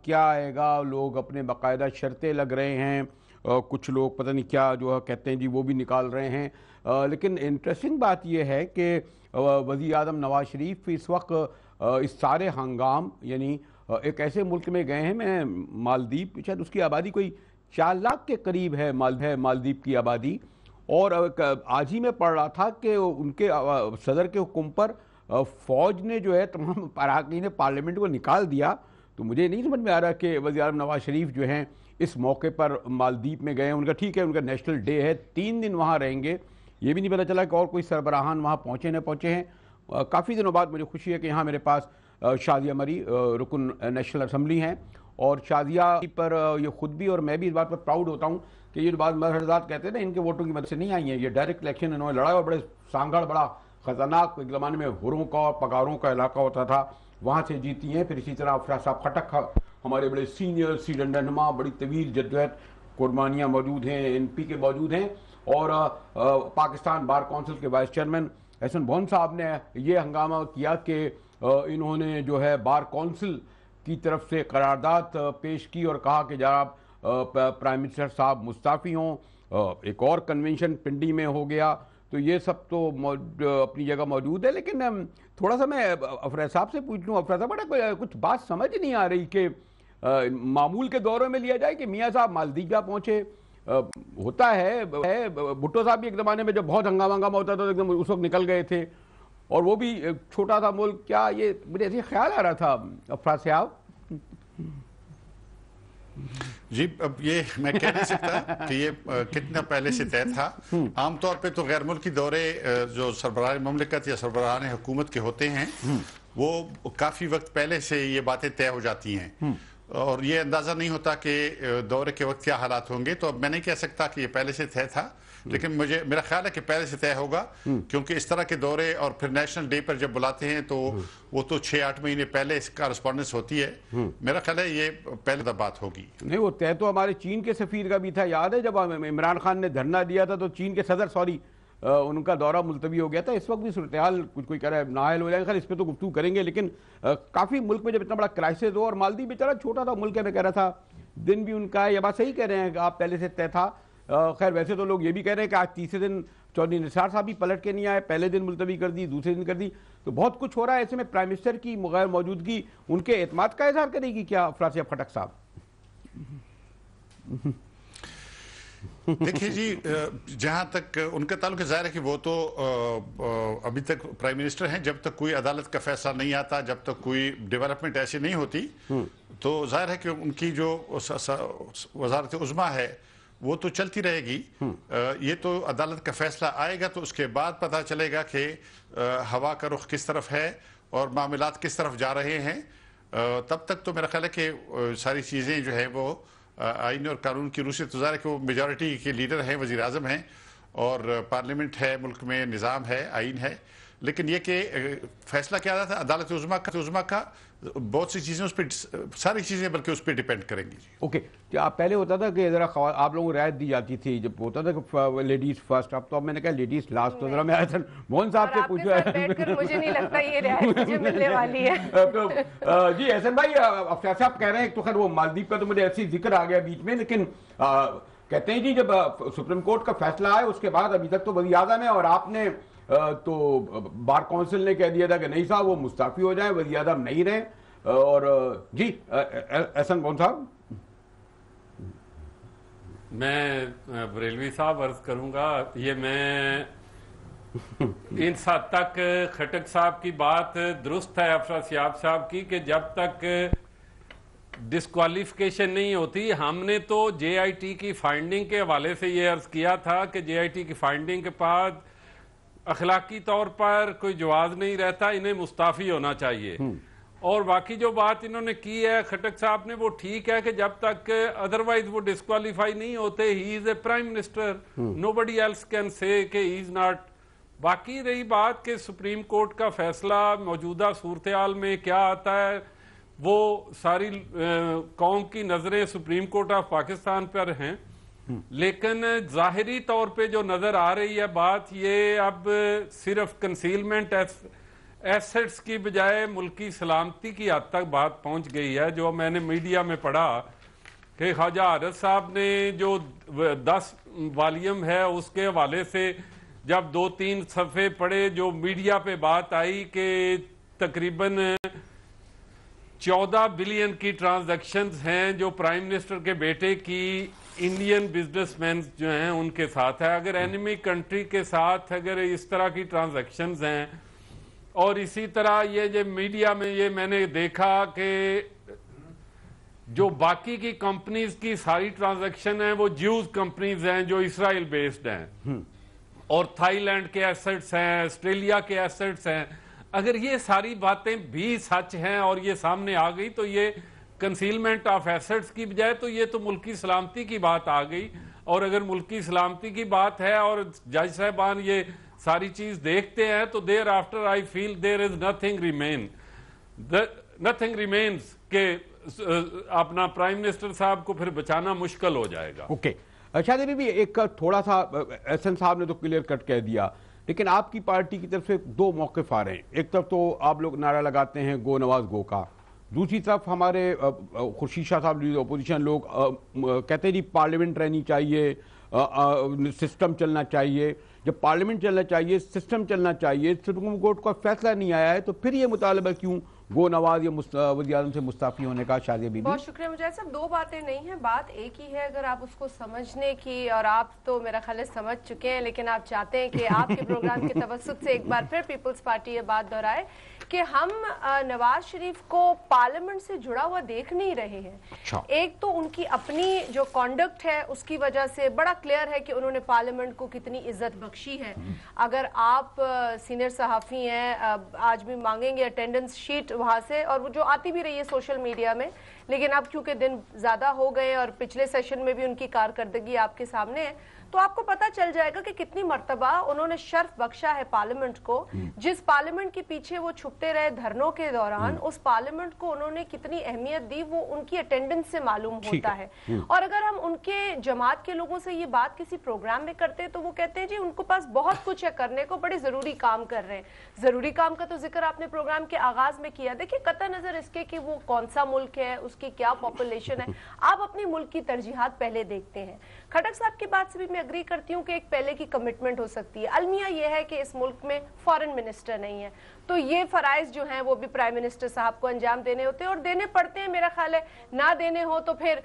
क्या आएगा, लोग अपने बाकायदा शर्तें लग रहे हैं, कुछ लोग पता नहीं क्या जो है कहते हैं जी वो भी निकाल रहे हैं। लेकिन इंटरेस्टिंग बात यह है कि वज़ीर आज़म नवाज शरीफ इस वक्त इस सारे हंगाम यानी एक ऐसे मुल्क में गए हैं, मैं मालदीव, शायद उसकी आबादी कोई 4 लाख के करीब है मालदीव की आबादी। और आज ही मैं पढ़ रहा था कि उनके सदर के हुक्म पर फ़ौज ने जो है तमाम अरकान पार्लियामेंट को निकाल दिया। तो मुझे नहीं समझ में आ रहा कि वज़ीर आज़म नवाज शरीफ जो हैं इस मौके पर मालदीव में गए हैं। उनका ठीक है, उनका नेशनल डे है, 3 दिन वहाँ रहेंगे। ये भी नहीं पता चला कि और कोई सरबराहान वहाँ पहुँचे न पहुँचे हैं। काफ़ी दिनों बाद मुझे खुशी है कि यहाँ मेरे पास शाज़िया मरी रुकन नेशनल असम्बली हैं, और शाज़िया पर ये ख़ुद भी और मैं भी इस बात पर प्राउड होता हूँ कि ये जो बात मरहज़ात कहते हैं ना, इनके वोटों की मदद से नहीं आई हैं। ये डायरेक्ट इलेक्शन इन्होंने लड़ा, और बड़े सांगड़, बड़ा ख़तरनाक, एक ज़माने में हुरों का और पगारों का इलाका होता था, वहाँ से जीती हैं। फिर इसी तरह अफरा साहब खटक हमारे बड़े सीनियर सीडेंट रहनुमा, बड़ी तवील जद्दोजहद कुर्बानियाँ मौजूद हैं, NP के मौजूद हैं, और पाकिस्तान बार काउंसिल के वाइस चेयरमैन एहसन बोन साहब ने ये हंगामा किया कि इन्होंने जो है बार काउंसिल की तरफ से करारदाद पेश की और कहा कि जनाब प्राइम मिनिस्टर साहब मुस्ताफ़ी हों। एक और कन्वेंशन पिंडी में हो गया। तो ये सब तो अपनी जगह मौजूद है, लेकिन थोड़ा सा मैं अफरा साहब से पूछ लूँ। अफरा साहब, बड़ा कुछ बात समझ नहीं आ रही कि मामूल के दौरों में लिया जाए कि मियाँ साहब मालदीव मुझे होता है भुट्टो साहब भी एक ज़माने में जब बहुत हंगामा होता था तो एकदम उस वक्त निकल गए थे, और वो भी छोटा था मुल्क। क्या ये मुझे ऐसे ख्याल आ रहा था अफरा साहब? जी, अब ये मैं कह नहीं सकता कि ये कितना पहले से तय था। आमतौर पे तो गैर मुल्की दौरे जो सरबराह ममलिकत या सरबराह हुकूमत के होते हैं वो काफ़ी वक्त पहले से ये बातें तय हो जाती हैं, और ये अंदाज़ा नहीं होता कि दौरे के वक्त क्या हालात होंगे। तो अब मैं नहीं कह सकता कि ये पहले से तय था, लेकिन मेरा ख्याल है कि पहले से तय होगा, क्योंकि इस तरह के दौरे और फिर नेशनल डे पर जब बुलाते हैं तो वो तो 6-8 महीने पहले इस कॉरेस्पॉन्डेंस होती है। मेरा ख्याल है ये पहले बात होगी। नहीं, वो तय तो हमारे चीन के सफ़ीर का भी था। याद है जब इमरान खान ने धरना दिया था तो चीन के सदर उनका दौरा मुलतवी हो गया था। इस वक्त भी सूरत हाल कोई कह रहा है नाहल हो जाएगा, इस पर तो गुफ्तगू करेंगे। लेकिन काफ़ी मुल्क में जब इतना बड़ा क्राइसिस हो, और मालदीव बेचारा छोटा था मुल्क है, मैं कह रहा था दिन भी उनका है, ये बात सही कह रहे हैं कि आप पहले से तय था। खैर वैसे तो लोग ये भी कह रहे हैं कि आज तीसरे दिन चौधरी निसार साहब भी पलट के नहीं आए, पहले दिन मुलतवी कर दी, दूसरे दिन कर दी। तो बहुत कुछ हो रहा है। ऐसे में प्राइम मिनिस्टर की गैर मौजूदगी उनके एतमाद का इजहार करेगी क्या अफरा साहब खटक साहब? देखिए जी, जहां तक उनका ताल्लुक है, जाहिर है कि वो तो अभी तक प्राइम मिनिस्टर हैं। जब तक कोई अदालत का फैसला नहीं आता, जब तक कोई डेवलपमेंट ऐसी नहीं होती, तो जाहिर है कि उनकी जो वजारत उज़्मा है वो तो चलती रहेगी। ये तो अदालत का फैसला आएगा तो उसके बाद पता चलेगा कि हवा का रुख किस तरफ है और मामलात किस तरफ जा रहे हैं। तब तक तो मेरा ख्याल है कि सारी चीज़ें जो है वो आइन और कानून की रूह से, तो ज़ाहिर है कि वो मेजॉरिटी के लीडर हैं, वज़ीर आज़म हैं, और पार्लियामेंट है, मुल्क में निज़ाम है, आइन है। लेकिन ये कि फैसला क्या आता था अदालत उज़्मा का, बहुत सी चीज़ें उस पर, सारी चीज़ें बल्कि उस पर डिपेंड करेंगी। ओके, क्या पहले होता था कि ज़रा आप लोगों को रियायत दी जाती थी, जब होता था कि लेडीज़ फर्स्ट, अब तो मैंने कहा लेडीज़ लास्ट। तो ज़रा मैं एहसन मोहन साहब से पूछा, मुझे नहीं लगता ये रियायत मुझे मिलने वाली है। तो जी एहसन भाई, अफरा साहब कह रहे हैं, तो खैर वो मालदीव का तो मुझे ऐसी जिक्र आ गया बीच में, लेकिन कहते हैं जी जब सुप्रीम कोर्ट का फैसला आया उसके बाद अभी तक तो वज़ीर आज़म है, और आपने तो बार काउंसिल ने कह दिया था कि नहीं साहब वो मुस्ताफ़ी हो जाए, वज़ीर आज़म नहीं रहे। और जी एहसन बोन साहब, मैं बरेलवी साहब अर्ज करूंगा, ये मैं इन हद तक खटक साहब की बात दुरुस्त है अफरा साहब की, कि जब तक डिस्क्वालिफिकेशन नहीं होती, हमने तो JIT की फाइंडिंग के हवाले से ये अर्ज किया था कि JIT की फाइंडिंग के बाद अखलाकी तौर पर कोई जवाब नहीं रहता, इन्हें मुस्ताफ़ी होना चाहिए। और बाकी जो बात इन्होंने की है खटक साहब ने, वो ठीक है कि जब तक अदरवाइज वो डिस्क्वालीफाई नहीं होते, he is a prime minister, nobody else can say कि ही इज नॉट। बाकी रही बात कि सुप्रीम कोर्ट का फैसला मौजूदा सूरत हाल में क्या आता है, वो सारी कौम की नजरें सुप्रीम कोर्ट ऑफ पाकिस्तान पर हैं। लेकिन जाहिरी तौर पे जो नजर आ रही है बात, ये अब सिर्फ कंसीलमेंट एसेट्स की बजाय मुल्की सलामती की हद तक बात पहुंच गई है। जो मैंने मीडिया में पढ़ा कि ख्वाजा हारिस साहब ने जो 10 वॉल्यूम है उसके हवाले से जब 2-3 सफ़े पढ़े, जो मीडिया पे बात आई कि तकरीबन 14 बिलियन की ट्रांजैक्शंस हैं जो प्राइम मिनिस्टर के बेटे की इंडियन बिजनेसमैन जो हैं उनके साथ है। अगर एनिमी कंट्री के साथ अगर इस तरह की ट्रांजैक्शंस हैं, और इसी तरह ये जो मीडिया में ये मैंने देखा कि जो बाकी की कंपनीज की सारी ट्रांजैक्शन है वो ज्यूज कंपनीज हैं जो इसराइल बेस्ड हैं, और थाईलैंड के एसेट्स हैं, ऑस्ट्रेलिया के एसेट्स हैं। अगर ये सारी बातें भी सच हैं और ये सामने आ गई तो ये कंसीलमेंट ऑफ एसेट्स की बजाय तो ये तो मुल्की सलामती की बात आ गई। और अगर मुल्की सलामती की बात है और जज साहबान ये सारी चीज देखते हैं तो thereafter I feel there is nothing remains के अपना प्राइम मिनिस्टर साहब को फिर बचाना मुश्किल हो जाएगा। ओके, शादी भी एक थोड़ा सा एहसन साहब ने तो क्लियर कट कह दिया, लेकिन आपकी पार्टी की तरफ से 2 मौक़िफ़ आ रहे हैं। एक तरफ तो आप लोग नारा लगाते हैं गो नवाज गो का, दूसरी तरफ हमारे खुर्शीद शाह साहब लीडर अपोजिशन लोग कहते हैं जी पार्लियामेंट रहनी चाहिए, सिस्टम चलना चाहिए। जब पार्लियामेंट चलना चाहिए, सिस्टम चलना चाहिए, सुप्रीम कोर्ट का फैसला नहीं आया है तो फिर ये मुतालबा क्यों गो नवाज या वज़ीर आज़म से मुस्ताफ़ी होने का? शादी बीबी, बहुत शुक्रिया मुजाहिद साहब। 2 बातें नहीं है, बात एक ही है अगर आप उसको समझने की, और आप तो मेरा ख्याल है समझ चुके हैं, लेकिन आप चाहते हैं कि आपके प्रोग्राम के तवस्सुत से एक बार फिर पीपल्स पार्टी ये बात दोहराए कि हम नवाज शरीफ को पार्लियामेंट से जुड़ा हुआ देख नहीं रहे हैं। अच्छा। एक तो उनकी अपनी जो कॉन्डक्ट है उसकी वजह से बड़ा क्लियर है कि उन्होंने पार्लियामेंट को कितनी इज्जत बख्शी है। अगर आप सीनियर सहाफ़ी हैं, आज भी मांगेंगे अटेंडेंस शीट वहाँ से, और वो जो आती भी रही है सोशल मीडिया में, लेकिन अब क्योंकि दिन ज़्यादा हो गए और पिछले सेशन में भी उनकी कारकर्दगी आपके सामने है, तो आपको पता चल जाएगा कि कितनी मर्तबा उन्होंने शर्फ बख्शा है पार्लियामेंट को। जिस पार्लियामेंट के पीछे वो छुपते रहे धरनों के दौरान, उस पार्लियामेंट को उन्होंने कितनी अहमियत दी वो उनकी अटेंडेंस से मालूम होता है। और अगर हम उनके जमात के लोगों से ये बात किसी प्रोग्राम में करते तो वो कहते हैं जी उनको पास बहुत कुछ है करने को, बड़े जरूरी काम कर रहे हैं। जरूरी काम का तो जिक्र आपने प्रोग्राम के आगाज में किया। देखिए, कतई नजर इसके कि वो कौन सा मुल्क है, उसकी क्या पॉपुलेशन है, आप अपने मुल्क की तरजीहात पहले देखते हैं। खटक साहब की बात से भी मैं अग्री करती हूँ कि एक पहले की कमिटमेंट हो सकती है। अलमिया यह है कि इस मुल्क में फॉरेन मिनिस्टर नहीं है, तो ये फराइज जो हैं वो भी प्राइम मिनिस्टर साहब को अंजाम देने होते हैं, और देने पड़ते हैं। मेरा ख्याल है ना देने हो तो फिर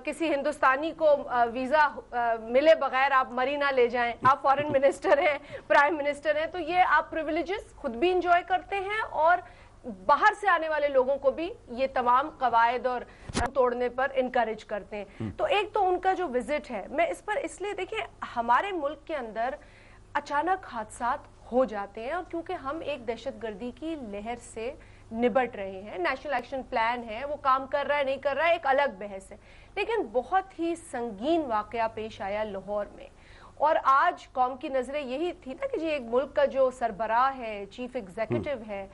किसी हिंदुस्तानी को वीजा मिले बगैर आप मरी ना ले जाएं। आप फॉरेन मिनिस्टर हैं, प्राइम मिनिस्टर हैं, तो ये आप प्रिविलेजेस खुद भी इंजॉय करते हैं और बाहर से आने वाले लोगों को भी ये तमाम कवायद और तोड़ने पर इनकरेज करते हैं। तो एक तो उनका जो विजिट है, मैं इस पर इसलिए, देखिए हमारे मुल्क के अंदर अचानक हादसात हो जाते हैं, और क्योंकि हम एक दहशतगर्दी की लहर से निबट रहे हैं, नेशनल एक्शन प्लान है, वो काम कर रहा है नहीं कर रहा है एक अलग बहस है, लेकिन बहुत ही संगीन वाकया पेश आया लाहौर में। और आज कौम की नजरें यही थी ना कि जी एक मुल्क का जो सरबराह है, चीफ एग्जीक्यूटिव है,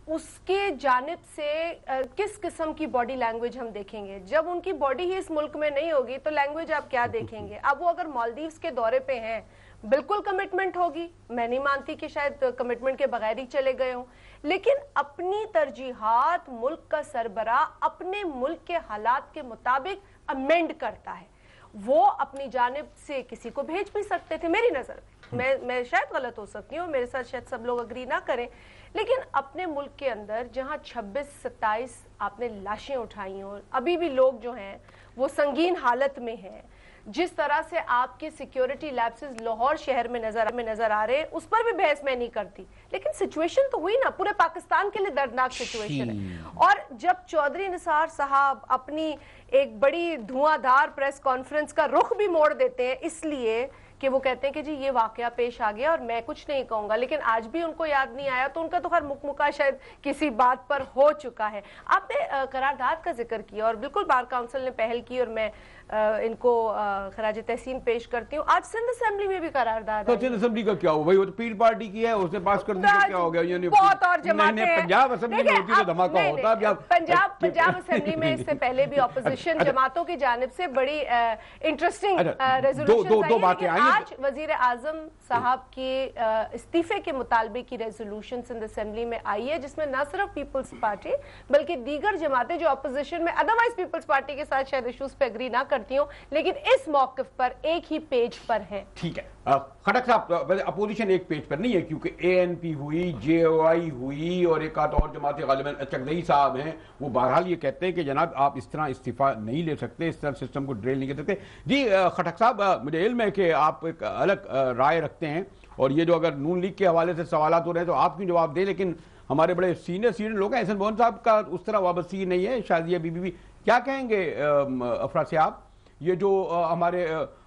उसके जानिब से किस किस्म की बॉडी लैंग्वेज हम देखेंगे। जब उनकी बॉडी ही इस मुल्क में नहीं होगी तो लैंग्वेज आप क्या देखेंगे। अब वो अगर मालदीव्स के दौरे पे हैं, बिल्कुल कमिटमेंट होगी, मैं नहीं मानती कि शायद कमिटमेंट के बगैर ही चले गए हों, लेकिन अपनी तरजीहात मुल्क का सरबराह अपने मुल्क के हालात के मुताबिक अमेंड करता है। वो अपनी जानिब से किसी को भेज भी सकते थे, मेरी नजर में, मैं शायद गलत हो सकती हूँ, मेरे साथ शायद सब लोग अग्री ना करें, लेकिन अपने मुल्क के अंदर जहां 26-27 आपने लाशें उठाई और अभी भी लोग जो हैं वो संगीन हालत में हैं, जिस तरह से आपके सिक्योरिटी लैप्सेस लाहौर शहर में नजर आ रहे हैं, उस पर भी बहस मैं नहीं करती, लेकिन सिचुएशन तो हुई ना, पूरे पाकिस्तान के लिए दर्दनाक सिचुएशन है। और जब चौधरी निसार साहब अपनी एक बड़ी धुआंधार प्रेस कॉन्फ्रेंस का रुख भी मोड़ देते हैं इसलिए कि वो कहते हैं कि जी ये वाकया पेश आ गया और मैं कुछ नहीं कहूंगा, लेकिन आज भी उनको याद नहीं आया, तो उनका तो हर मुकमुका शायद किसी बात पर हो चुका है। आपने करारदाद का जिक्र किया और बिल्कुल बार काउंसिल ने पहल की और मैं इनको खराज तहसीन पेश करती हूँ। आज सिंध असेंबली में भी करारदाद तो सिंध असेंबली का क्या हुआ भाई, वो तो पीर पार्टी की है, उसने पास कर दिया, क्या हो गया? बहुत और जमातें पंजाब असेंबली में होती तो धमाका होता। पंजाब असेंबली में इससे पहले भी ऑपोजिशन जमातों की जानिब से बड़ी इंटरेस्टिंग रेजोल्यूशन दो बातें आई हैं आज वजीर आजम साहब के इस्तीफे के मुतालबे की रेजोल्यूशन सिंध असेंबली में आई है, जिसमें न सिर्फ पीपल्स पार्टी बल्कि दीगर जमातें जो अपोजिशन में अदरवाइज पीपल्स पार्टी के साथ शायद इश्यूज पे एग्री ना करती हो, लेकिन इस मौक़िफ़ पर एक ही पेज पर है। ठीक है खटक साहब, अपोजिशन एक पेज पर नहीं है क्योंकि ANP हुई, JOI हुई और एक आध और जमातें, गालिबन चकदई साहब हैं, वो बहरहाल ये कहते हैं कि जनाब आप इस तरह इस्तीफा नहीं ले सकते, इस तरह सिस्टम को ड्रिल नहीं कर सकते। जी खटक साहब, मुझे इल्म है कि आप एक अलग राय रखते हैं और ये जो अगर नून लीग के हवाले से सवाल हो रहे हैं तो आप क्यों जवाब दें, लेकिन हमारे बड़े सीनियर लोग हैं, एहसन मोहन साहब का उस तरह वाबस्ती नहीं है, शाजिया बीबी भी, क्या कहेंगे अफरा से आप? ये जो हमारे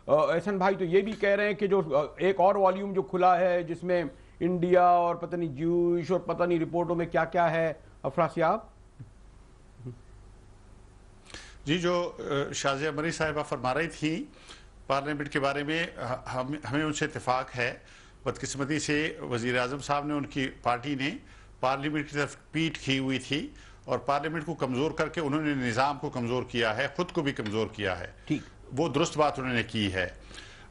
एहसन भाई तो ये भी कह रहे हैं कि जो एक और वॉल्यूम जो खुला है जिसमें इंडिया और पता नहीं ज्यूश और पता नहीं रिपोर्टों में क्या क्या है, अफरा से आप? जी, जो शाजिया मरी साहिबा फरमा रही थी पार्लियामेंट के बारे में, हमें उनसे इत्तेफाक है। बदकिस्मती से वज़ीर आज़म साहब ने, उनकी पार्टी ने पार्लियामेंट की तरफ पीठ की हुई थी और पार्लियामेंट को कमज़ोर करके उन्होंने निज़ाम को कमज़ोर किया है, ख़ुद को भी कमज़ोर किया है। ठीक, वो दुरुस्त बात उन्होंने की है।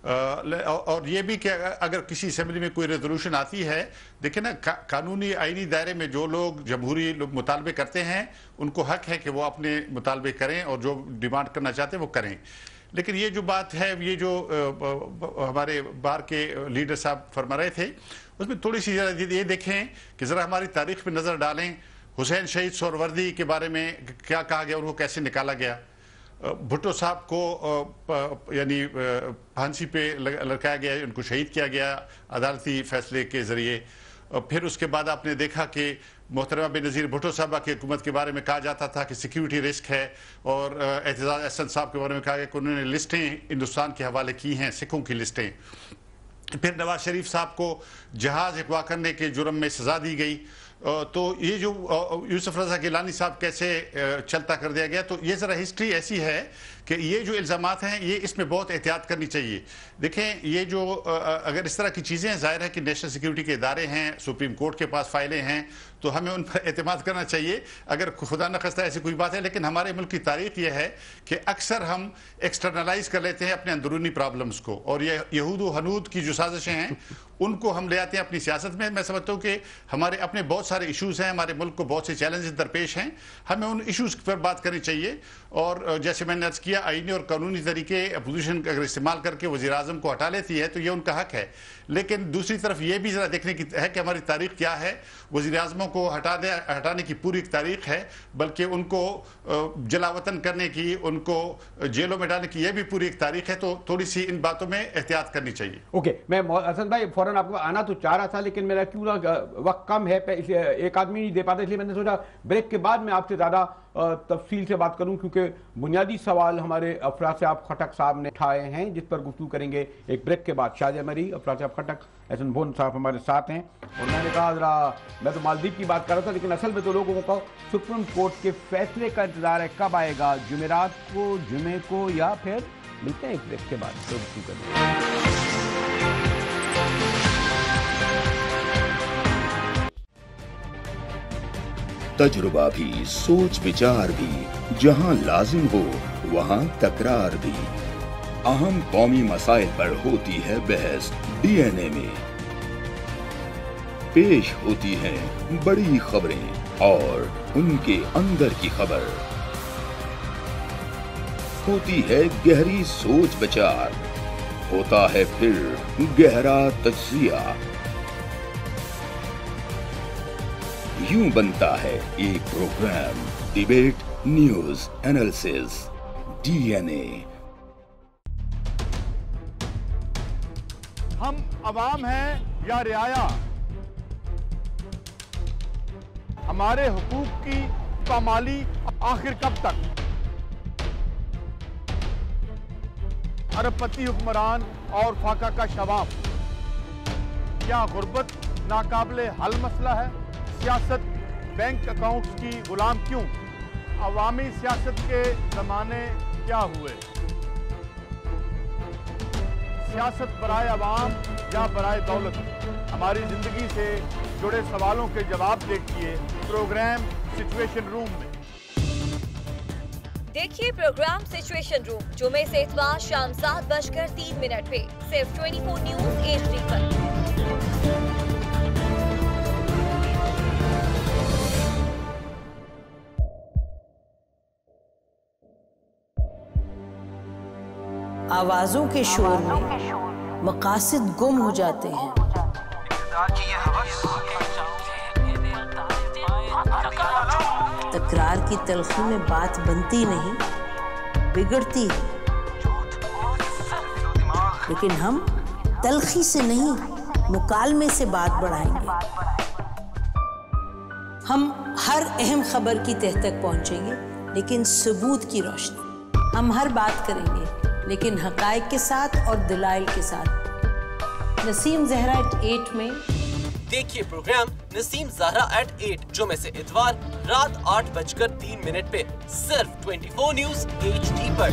और ये भी कि अगर किसी असेंबली में कोई रेजोल्यूशन आती है, देखिए ना, कानूनी आईनी दायरे में जो लोग जमहूरी मुतालबे करते हैं उनको हक है कि वो अपने मुतालबे करें और जो डिमांड करना चाहते हैं वो करें। लेकिन ये जो बात है, ये जो हमारे बार के लीडर साहब फरमा रहे थे, उसमें थोड़ी सी ये देखें कि ज़रा हमारी तारीख में नज़र डालें। हुसैन शहीद सोहरावर्दी के बारे में क्या कहा गया, उनको कैसे निकाला गया। भुट्टो साहब को यानी फांसी पे लटकाया गया, उनको शहीद किया गया अदालती फैसले के ज़रिए। फिर उसके बाद आपने देखा कि मोहतरमा बेनज़ीर भुट्टो साहबा की हुकूमत के बारे में कहा जाता था कि सिक्योरिटी रिस्क है, और एतजाज़ अहसन साहब के बारे में कहा गया कि उन्होंने लिस्टें हिंदुस्तान के हवाले की हैं, सिखों की लिस्टें। फिर नवाज शरीफ साहब को जहाज़ अगवा करने के जुर्म में सज़ा दी गई। तो ये जो यूसुफ रज़ा गिलानी साहब कैसे चलता कर दिया गया, तो ये ज़रा हिस्ट्री ऐसी है कि ये जो इल्ज़ामात हैं, ये इसमें बहुत एहतियात करनी चाहिए। देखें, ये जो अगर इस तरह की चीज़ें हैं, ज़ाहिर है कि नेशनल सिक्योरिटी के इदारे हैं, सुप्रीम कोर्ट के पास फाइलें हैं, तो हमें उन पर एतमाद करना चाहिए अगर खुदा न खास्ता ऐसी कोई बात है। लेकिन हमारे मुल्क की तारीख ये है कि अक्सर हम एक्सटर्नलाइज कर लेते हैं अपने अंदरूनी प्रॉब्लम्स को, और ये यहूद व हनूद की जो साजिशें हैं उनको हम ले आते हैं अपनी सियासत में। मैं समझता हूँ कि हमारे अपने बहुत सारे इशूज़ हैं, हमारे मुल्क को बहुत से चैलेंजेस दरपेश हैं, हमें उन इशूज़ पर बात करनी चाहिए। और जैसे मैंने अर्ज़ किया, आईनी और कानूनी तरीके अपोजिशन अगर इस्तेमाल करके वज़ीर आज़म को हटा लेती है तो ये उनका हक है। लेकिन दूसरी तरफ ये भी ज़रा देखने की है कि हमारी तारीख क्या है। वज़ीर आज़मों को हटाने की पूरी एक तारीख है, बल्कि उनको जलावतन करने की, उनको जेलों में डालने की ये भी पूरी एक तारीख है। तो थोड़ी सी इन बातों में एहतियात करनी चाहिए। ओके, मैं हसन भाई फौरन आपको आना तो चाह रहा था, लेकिन मेरा क्यों ना वक्त कम है, एक आदमी नहीं दे पाता, इसलिए मैंने सोचा ब्रेक के बाद मैं आपसे ज़्यादा तफसील से बात करूं, क्योंकि बुनियादी सवाल हमारे अफरा साहब खटक साहब ने उठाए हैं जिस पर गुफ्तगू करेंगे एक ब्रेक के बाद। शाजिया मरी, अफरा साहब खटक, एहसन मोहन साहब हमारे साथ हैं। और मैंने कहा ज़रा, मैं तो मालदीव की बात कर रहा था, लेकिन असल में तो लोगों को सुप्रीम कोर्ट के फैसले का इंतजार है, कब आएगा, जुमेरात को, जुमे को, या फिर मिलते हैं एक ब्रेक के बाद तो गुफ्तगू करेंगे। तजुर्बा भी, सोच विचार भी, जहां लाजिम हो वहां तकरार भी। अहम कौमी मसाइल पर होती है बहस DNA में। पेश होती हैं बड़ी खबरें और उनके अंदर की खबर। होती है गहरी सोच विचार, होता है फिर गहरा तज्जिया। यूं बनता है एक programme, debate, news, analysis, DNA। हम अवाम हैं या रियाया, हमारे हुकूक की पामाली आखिर कब तक? अरबपति हुक्मरान और फाका का शवाब, क्या गुर्बत नाकाबिले हल मसला है? सियासत बैंक अकाउंट्स की गुलाम क्यों? अवामी सियासत के ज़माने क्या हुए? सियासत बराए अवाम या बराए दौलत? हमारी ज़िंदगी से जुड़े सवालों के जवाब देखिए प्रोग्राम सिचुएशन रूम में। देखिए प्रोग्राम सिचुएशन रूम जुमे से इतवार शाम 7:03 पे सिर्फ 24 न्यूज HD पर। आवाजों के शोर में मकासद गुम हो जाते हैं। तकरार की तलखी में बात बनती नहीं, बिगड़ती है। लेकिन हम तलखी से नहीं, मुकालमे से बात बढ़ाएंगे। हम हर अहम खबर की तह तक पहुंचेंगे, लेकिन सबूत की रोशनी। हम हर बात करेंगे, लेकिन हकायक के साथ और दलाइल के साथ। नसीम ज़हरा @8 में देखिए प्रोग्राम नसीम ज़हरा @8 जुमे से इतवार रात 8:03 पे सिर्फ 24 न्यूज HD पर।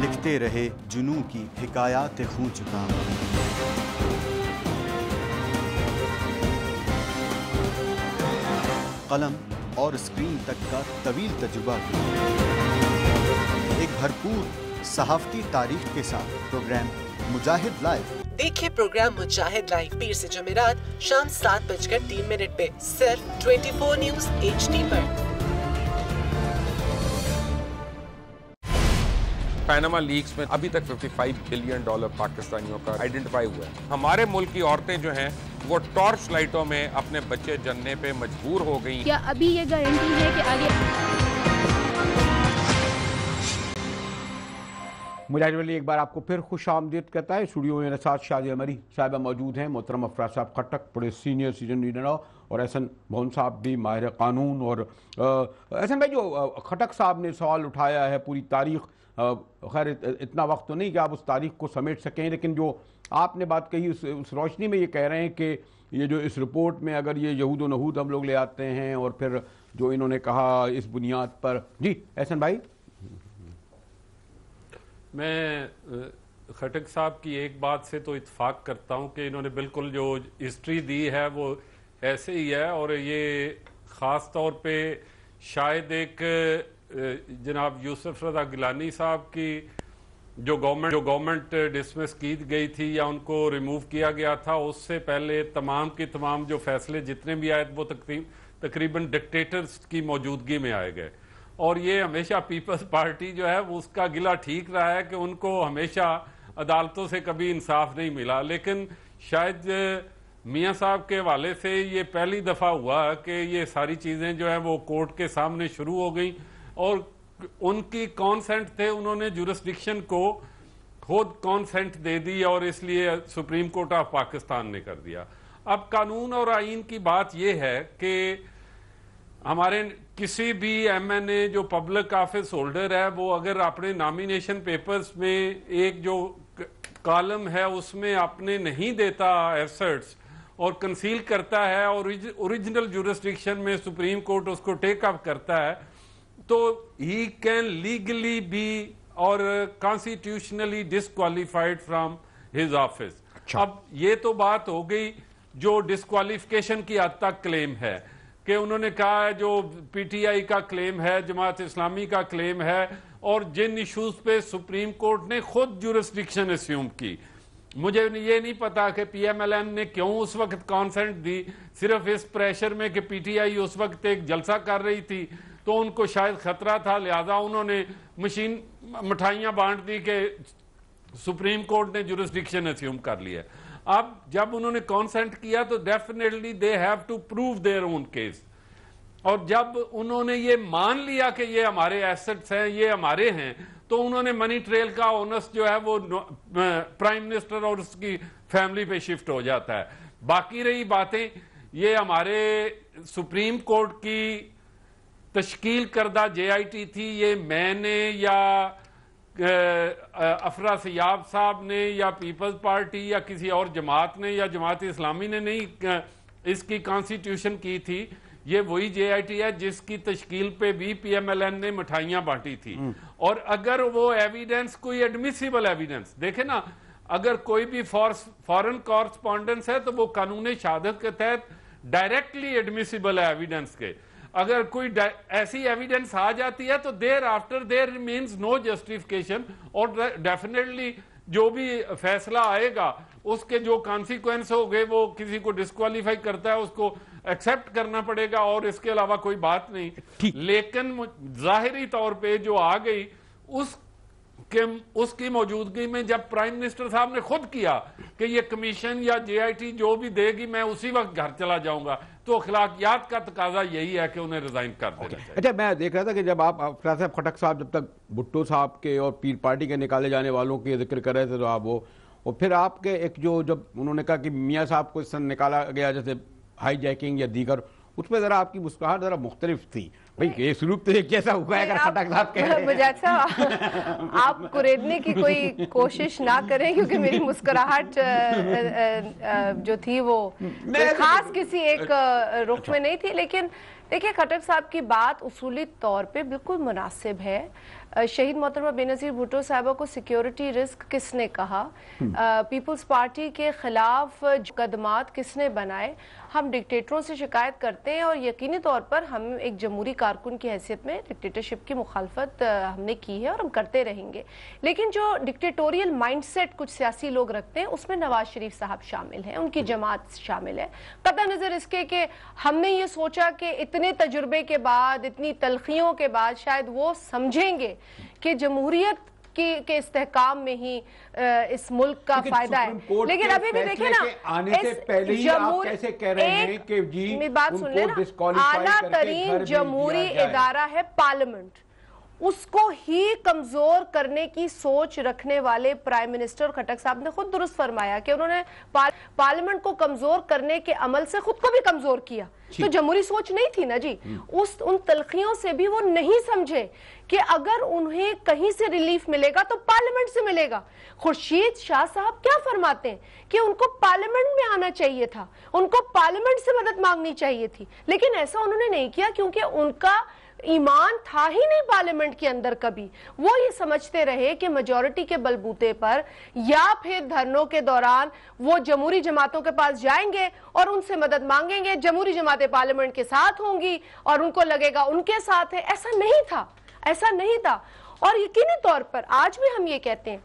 लिखते रहे जुनू की हिकायात खूं चुका, कलम और स्क्रीन तक का तवील तजुर्बा एक भरपूर सहाफती तारीख के साथ प्रोग्राम मुजाहिद लाइव। देखिए प्रोग्राम मुजाहिद लाइव पीर से जुमेरात शाम 7:03 पे सिर्फ 24 न्यूज HD पर। पैनामा लीक्स में अभी तक $55 बिलियन पाकिस्तानियों का आइडेंटिफाई हुआ है। हमारे मुल्क की औरतें जो हैं वो टॉर्च लाइटों में अपने बच्चे जनने पे मजबूर हो गई। क्या अभी ये गारंटी है कि आगे? मुजाहिद वली एक बार आपको फिर खुश आमदीद कहता है। स्टूडियो में मेरे साथ शादिया मरी साहिबा मौजूद हैं, मोहतरम अफराज साहब खटक बड़े सीनियर सीजन रीडर और एहसन भवन साहब भी माहिर कानून। और एहसन भाई, जो खटक साहब ने सवाल उठाया है पूरी तारीख, खैर इतना वक्त तो नहीं कि आप उस तारीख को समेट सकें, लेकिन जो आपने बात कही उस रोशनी में ये कह रहे हैं कि ये जो इस रिपोर्ट में अगर ये यहूद व नहूद हम लोग ले आते हैं और फिर जो इन्होंने कहा इस बुनियाद पर। जी एहसन भाई। मैं खटक साहब की एक बात से तो इत्फाक करता हूं कि इन्होंने बिल्कुल जो हिस्ट्री दी है वो ऐसे ही है। और ये ख़ास तौर पे शायद एक जनाब यूसुफ रज़ा गिलानी साहब की जो गवर्नमेंट डिसमिस की गई थी या उनको रिमूव किया गया था, उससे पहले तमाम की तमाम जो फैसले जितने भी आए वो तकरीबन डिक्टेटर्स की मौजूदगी में आए गए। और ये हमेशा पीपल्स पार्टी जो है वो उसका गिला ठीक रहा है कि उनको हमेशा अदालतों से कभी इंसाफ नहीं मिला। लेकिन शायद मियाँ साहब के हवाले से ये पहली दफ़ा हुआ कि ये सारी चीज़ें जो हैं वो कोर्ट के सामने शुरू हो गई और उनकी कॉन्सेंट थे, उन्होंने जुरिस्डिक्शन को खुद कॉन्सेंट दे दी और इसलिए सुप्रीम कोर्ट ऑफ पाकिस्तान ने कर दिया। अब कानून और आइन की बात यह है कि हमारे किसी भी MNA जो पब्लिक ऑफिस होल्डर है वो अगर अपने नॉमिनेशन पेपर्स में एक जो कॉलम है उसमें अपने नहीं देता एसेट्स और कंसील करता है और ओरिजिनल जुरिस्डिक्शन में सुप्रीम कोर्ट उसको टेक अप करता है, तो ही कैन लीगली बी और constitutionally disqualified from his office. अब ये तो बात हो गई जो डिसक्वालिफिकेशन की हद तक क्लेम है कि उन्होंने कहा है जो PTI का क्लेम है, जमात इस्लामी का क्लेम है और जिन इश्यूज पे सुप्रीम कोर्ट ने खुद जुरिस्डिक्शन अस्यूम की। मुझे ये नहीं पता कि PMLN ने क्यों उस वक्त कॉन्सेंट दी, सिर्फ इस प्रेशर में कि PTI उस वक्त एक जलसा कर रही थी तो उनको शायद खतरा था, लिहाजा उन्होंने मिठाइयां बांट दी कि सुप्रीम कोर्ट ने जुरिस्डिक्शन अस्यूम कर लिया। अब जब उन्होंने कॉन्सेंट किया तो definitely they have to prove their own case. और जब उन्होंने ये मान लिया कि ये हमारे एसेट्स हैं, ये हमारे हैं, तो उन्होंने मनी ट्रेल का ओनर्स जो है वो प्राइम मिनिस्टर और उसकी फैमिली पे शिफ्ट हो जाता है। बाकी रही बातें, ये हमारे सुप्रीम कोर्ट की तश्कील करदा JIT थी, ये मैंने या अफरा सयाब साहब ने या पीपल्स पार्टी या किसी और जमात ने या जमात इस्लामी ने नहीं इसकी कॉन्स्टिट्यूशन की थी। ये वही JIT है जिसकी तश्कील पे भी PMLN ने मिठाइयां बांटी थी। और अगर वो एविडेंस कोई एडमिसिबल एविडेंस देखे ना, अगर कोई भी फॉरेन कॉरस्पॉन्डेंस है तो वो कानून शहादत के तहत डायरेक्टली एडमिसिबल है एविडेंस के। अगर कोई ऐसी एविडेंस आ जाती है तो thereafter there remains no justification, और डेफिनेटली जो भी फैसला आएगा उसके जो कॉन्सिक्वेंस हो गए वो किसी को डिस्क्वालीफाई करता है उसको एक्सेप्ट करना पड़ेगा, और इसके अलावा कोई बात नहीं। लेकिन जाहिरी तौर पे जो आ गई उसकी मौजूदगी में जब प्राइम मिनिस्टर साहब ने खुद किया कि ये कमीशन या जेआईटी जो भी देगी मैं उसी वक्त घर चला जाऊंगा, तो अखलाकियात का तकाजा यही है कि उन्हें रिजाइन कर देना चाहिए। अच्छा, मैं देख रहा था कि जब आप फराज साहब खटक साहब जब तक भुट्टो साहब के और पीर पार्टी के निकाले जाने वालों के जिक्र कर रहे थे तो आप वो, और फिर आपके एक जो जब उन्होंने कहा कि मियाँ साहब को इस तरह निकाला गया जैसे हाई जैकिंग या दीगर, उसमें जरा आपकी मुस्कुराहट जरा मुख्तलिफ थी। भाई ये सलूक तो एक जैसा हुआ है अगर खटक साहब कह रहे हैं। मुजाहिद साहब आप कुरेदने की कोई कोशिश ना करें, क्योंकि मेरी मुस्कुराहट जो थी वो खास किसी एक रुख में नहीं थी। लेकिन देखिए, खटक साहब की बात उसूली तौर पे बिल्कुल मुनासिब है। शहीद मोहतरमा बेनज़ीर भुट्टो साहबा को सिक्योरिटी रिस्क किसने कहा, पीपल्स पार्टी के खिलाफ कदमात किसने बनाए। हम डिक्टेटरों से शिकायत करते हैं और यकीनी तौर पर हम एक जमहूरी कारकुन की हैसियत में डिक्टेटरशिप की मुखालफत हमने की है और हम करते रहेंगे। लेकिन जो डिक्टेटोरियल माइंडसेट कुछ सियासी लोग रखते हैं उसमें नवाज शरीफ साहब शामिल हैं, उनकी जमात शामिल है। कतई नज़र इसके कि हमने ये सोचा कि इतने तजुर्बे के बाद, इतनी तलखियों के बाद शायद वो समझेंगे कि जमहूरियत के इस्तेहकाम में ही इस मुल्क का फायदा है। लेकिन अभी भी देखें ना, आने से पहले ही आप कैसे कह रहे हैं कि जी बात सुन लेना, आला तरीन जमहूरी इदारा है पार्लियामेंट, उसको ही कमजोर करने की सोच रखने वाले प्राइम मिनिस्टर खटक साहब ने खुद दुरुस्त फरमाया कि उन्होंने पार्लियामेंट को कमजोर करने के अमल से खुद को भी कमजोर किया। तो जमहूरी सोच नहीं थी ना जी। उन तलखियों से भी वो नहीं समझे कि अगर उन्हें कहीं से रिलीफ मिलेगा तो पार्लियामेंट से मिलेगा। खुर्शीद शाह साहब क्या फरमाते हैं कि उनको पार्लियामेंट में आना चाहिए था, उनको पार्लियामेंट से मदद मांगनी चाहिए थी, लेकिन ऐसा उन्होंने नहीं किया क्योंकि उनका ईमान था ही नहीं पार्लियामेंट के अंदर। कभी वो ये समझते रहे कि मेजॉरिटी के बलबूते पर या फिर धरनों के दौरान वो जमहूरी जमातों के पास जाएंगे और उनसे मदद मांगेंगे, जमहूरी जमातें पार्लियामेंट के साथ होंगी और उनको लगेगा उनके साथ है। ऐसा नहीं था, ऐसा नहीं था। और यकीनी तौर पर आज भी हम ये कहते हैं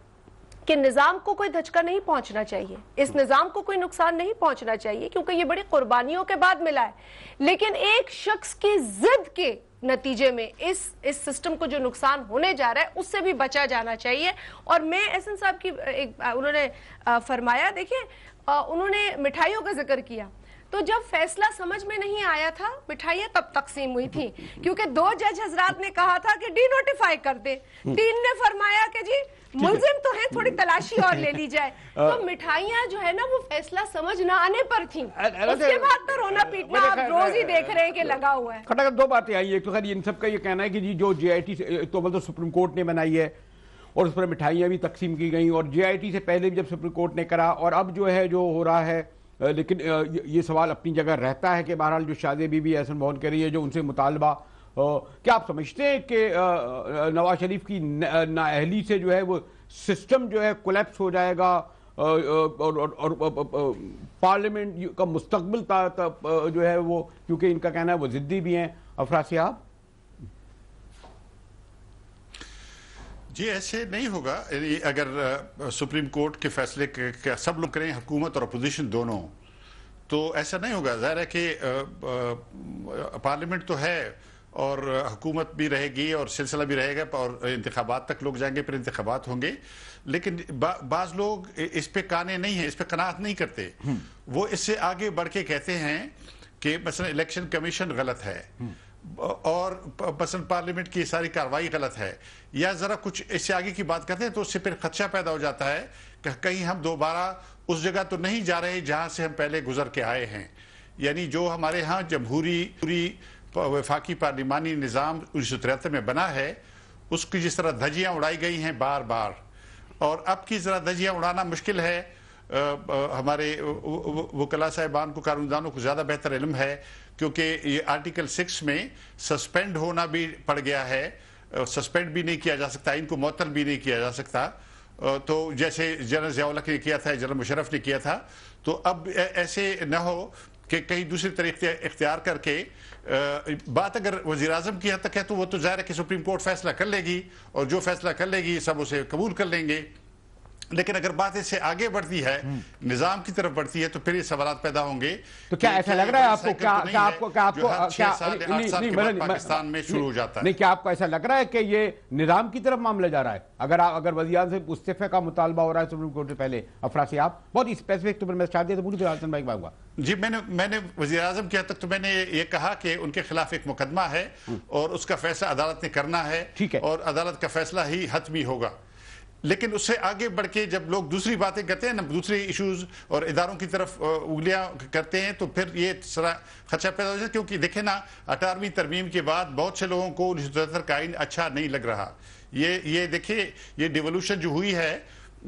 कि निजाम को कोई धचका नहीं पहुंचना चाहिए, इस निजाम को कोई नुकसान नहीं पहुंचना चाहिए, क्योंकि ये बड़ी कुर्बानियों के बाद मिला है। लेकिन एक शख्स की जिद के नतीजे में इस सिस्टम को जो नुकसान होने जा रहा है उससे भी बचा जाना चाहिए। और मैं एहसन साहब की उन्होंने फरमाया, देखिए उन्होंने मिठाइयों का जिक्र किया, तो जब फैसला समझ में नहीं आया था मिठाइयां तब तकसीम हुई थी, क्योंकि 2 जज हजरात ने कहा था कि डिनोटिफाई कर दे, 3 ने फरमाया कि जी मुल्जिम तो है, थोड़ी तलाशी और ले ली जाए। तो मिठाइयां जो है ना वो फैसला समझ ना आने पर थी, उसके बाद तो रोना पीटना आप रोज ही देख रहे हैं कि लगा हुआ है। खटक 2 बातें आई। एक तो खैर इन सब का ये कहना है कि जी जो जेआईटी तो मतलब सुप्रीम कोर्ट ने बनाई है और उस पर मिठाइयां भी तकसीम की गई, और जेआईटी से पहले भी जब सुप्रीम कोर्ट ने करा और अब जो है जो हो रहा है, लेकिन ये सवाल अपनी जगह रहता है कि बहरहाल जो शादी बीबी एहसन मोहन कह रही है जो उनसे मुतालबा, क्या आप समझते हैं कि नवाज शरीफ की नाअहली से जो है वो सिस्टम जो है कोलैप्स हो जाएगा और पार्लियामेंट का मुस्तकबिल जो है वो, क्योंकि इनका कहना है वो जिद्दी भी हैं। अफराज साहब जी ऐसे नहीं होगा। अगर सुप्रीम कोर्ट के फैसले के सब लोग करें, हुकूमत और अपोजिशन दोनों, तो ऐसा नहीं होगा। जाहिर है कि पार्लियामेंट तो है और हुकूमत भी रहेगी और सिलसिला भी रहेगा और इंतखाबात तक लोग जाएंगे, फिर इंतखाबात होंगे। लेकिन बाज लोग इस पे काने नहीं है, इस पे कनात नहीं करते। वो इससे आगे बढ़ के कहते हैं कि मसलन इलेक्शन कमीशन गलत है और मसलन पार्लियामेंट की सारी कार्रवाई गलत है, या जरा कुछ इससे आगे की बात करते हैं तो उससे फिर खदशा पैदा हो जाता है कि कहीं हम दोबारा उस जगह तो नहीं जा रहे जहां से हम पहले गुजर के आए हैं। यानी जो हमारे यहाँ जमहूरी वफाकी पार्लिमानी निज़ाम 1973 में बना है, उसकी जिस तरह धज्जियां उड़ाई गई हैं बार बार, और अब की जरा धज्जियां उड़ाना मुश्किल है। हमारे वकला साहिबान को, कानूनदानों को ज़्यादा बेहतर इल्म है, क्योंकि ये आर्टिकल 6 में सस्पेंड होना भी पड़ गया है, सस्पेंड भी नहीं किया जा सकता, इनको मुअत्तल भी नहीं किया जा सकता। तो जैसे जनरल ज़िया-उल-हक ने किया था, जनरल मुशर्रफ ने किया था, तो अब ऐसे न हो कि कहीं दूसरे तरीके इख्तियार करके बात अगर वज़ीर आज़म की हद तक है तो वो तो ज़ाहिर है कि सुप्रीम कोर्ट फैसला कर लेगी और जो फैसला कर लेगी सब उसे कबूल कर लेंगे। लेकिन अगर बात इससे आगे बढ़ती है, निजाम की तरफ बढ़ती है, तो फिर ये सवाल पैदा होंगे। तो क्या ऐसा लग रहा है आपको, पाकिस्तान में शुरू हो जाता है? नहीं, क्या आपको ऐसा लग रहा है कि ये निजाम की तरफ मामला जा रहा है? अगर वज़ीर से इस्तीफे का मुतालबा हो रहा है सुप्रीम कोर्ट से पहले, अफरासी आप बहुत स्पेसिफिक तो मैं चाहती तो पूरी हसन भाई मांगूंगा जी। मैंने वज़ीर आज़म की हद तक तो मैंने ये कहा कि उनके खिलाफ एक मुकदमा है और उसका फैसला अदालत ने करना है, ठीक है, और अदालत का फैसला ही हतमी होगा। लेकिन उससे आगे बढ़ के जब लोग दूसरी बातें करते हैं ना, दूसरे इश्यूज और इदारों की तरफ उंगलियां करते हैं, तो फिर ये सारा खदशा पैदा हो जाता है। क्योंकि देखें ना, 18वीं तरमीम के बाद बहुत से लोगों को 1973 का आइन अच्छा नहीं लग रहा। ये देखिए, ये डिवोल्यूशन जो हुई है,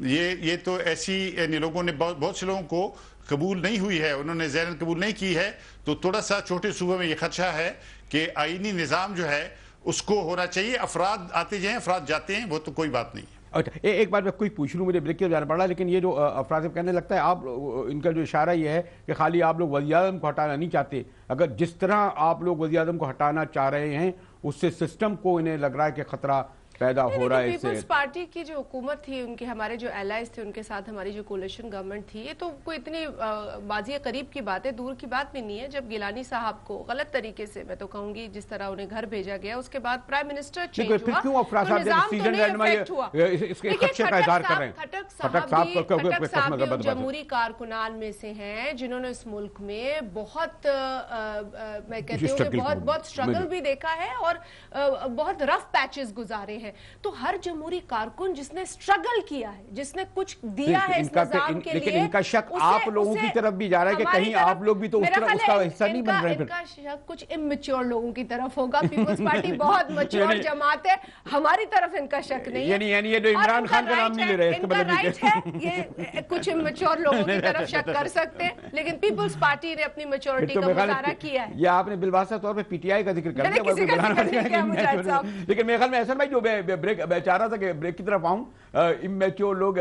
ये तो ऐसी लोगों ने बहुत से लोगों को कबूल नहीं हुई है, उन्होंने ज़हन कबूल नहीं की है। तो थोड़ा सा छोटे सूबे में ये खदशा है कि आइनी निज़ाम जो है उसको होना चाहिए। अफराद आते जाएं, अफराद जाते हैं, वो तो कोई बात नहीं है। अच्छा, एक बार मैं कोई पूछ लूँ, मुझे ब्रेक के जाना पड़ा, लेकिन ये जो अफराद कहने लगता है, आप इनका जो इशारा ये है कि खाली आप लोग वज़ीर आज़म को हटाना नहीं चाहते, अगर जिस तरह आप लोग वज़ीर आज़म को हटाना चाह रहे हैं उससे सिस्टम को इन्हें लग रहा है कि खतरा पैदा हो रहा है। पीपल्स पार्टी की जो हुकूमत थी, उनके हमारे जो एलाइज थे, उनके साथ हमारी जो कोलिशन गवर्नमेंट थी, ये तो कोई इतनी बाजी करीब की बात है, दूर की बात भी नहीं है। जब गिलानी साहब को गलत तरीके से, मैं तो कहूंगी जिस तरह उन्हें घर भेजा गया, उसके बाद प्राइम मिनिस्टर चेंज हुआ, तो निजाम तो नहीं इफेक्ट हुआ। खट्टर साहब जमहूरी कारकुनान में से हैं जिन्होंने इस मुल्क में बहुत मैं कहती हूँ बहुत स्ट्रगल भी देखा है और बहुत रफ पैचेस गुजारे हैं। तो हर जमहूरी कारकुन जिसने स्ट्रगल किया है, जिसने कुछ दिया है इस निजाम के लिए, लेकिन इनका शक आप लोगों की तरफ भी जा रहा है कि कहीं आप लोग भी तो उसका हिस्सा नहीं बन रहे। इनका शक कुछ इमेच्योर लोगों की तरफ होगा। पीपल्स पार्टी बहुत मैच्योर जमात है, हमारी तरफ इनका शक नहीं है। यानी ये जो इमरान खान का नाम नहीं ले रहे, इनका राइट है, ये कुछ इमेच्योर लोगों की तरफ शक कर सकते हैं, लेकिन पीपल्स पार्टी ने अपनी मैच्योरिटी का मुजाहरा किया है। ये आपने बिलवासा तौर पर पीटीआई का जिक्र कर दिया, लेकिन मेरे ख्याल में ऐसा भाई जो ब्रेक चाह रहा था कि ब्रेक की तरफ आऊं, इमेच्योर लोग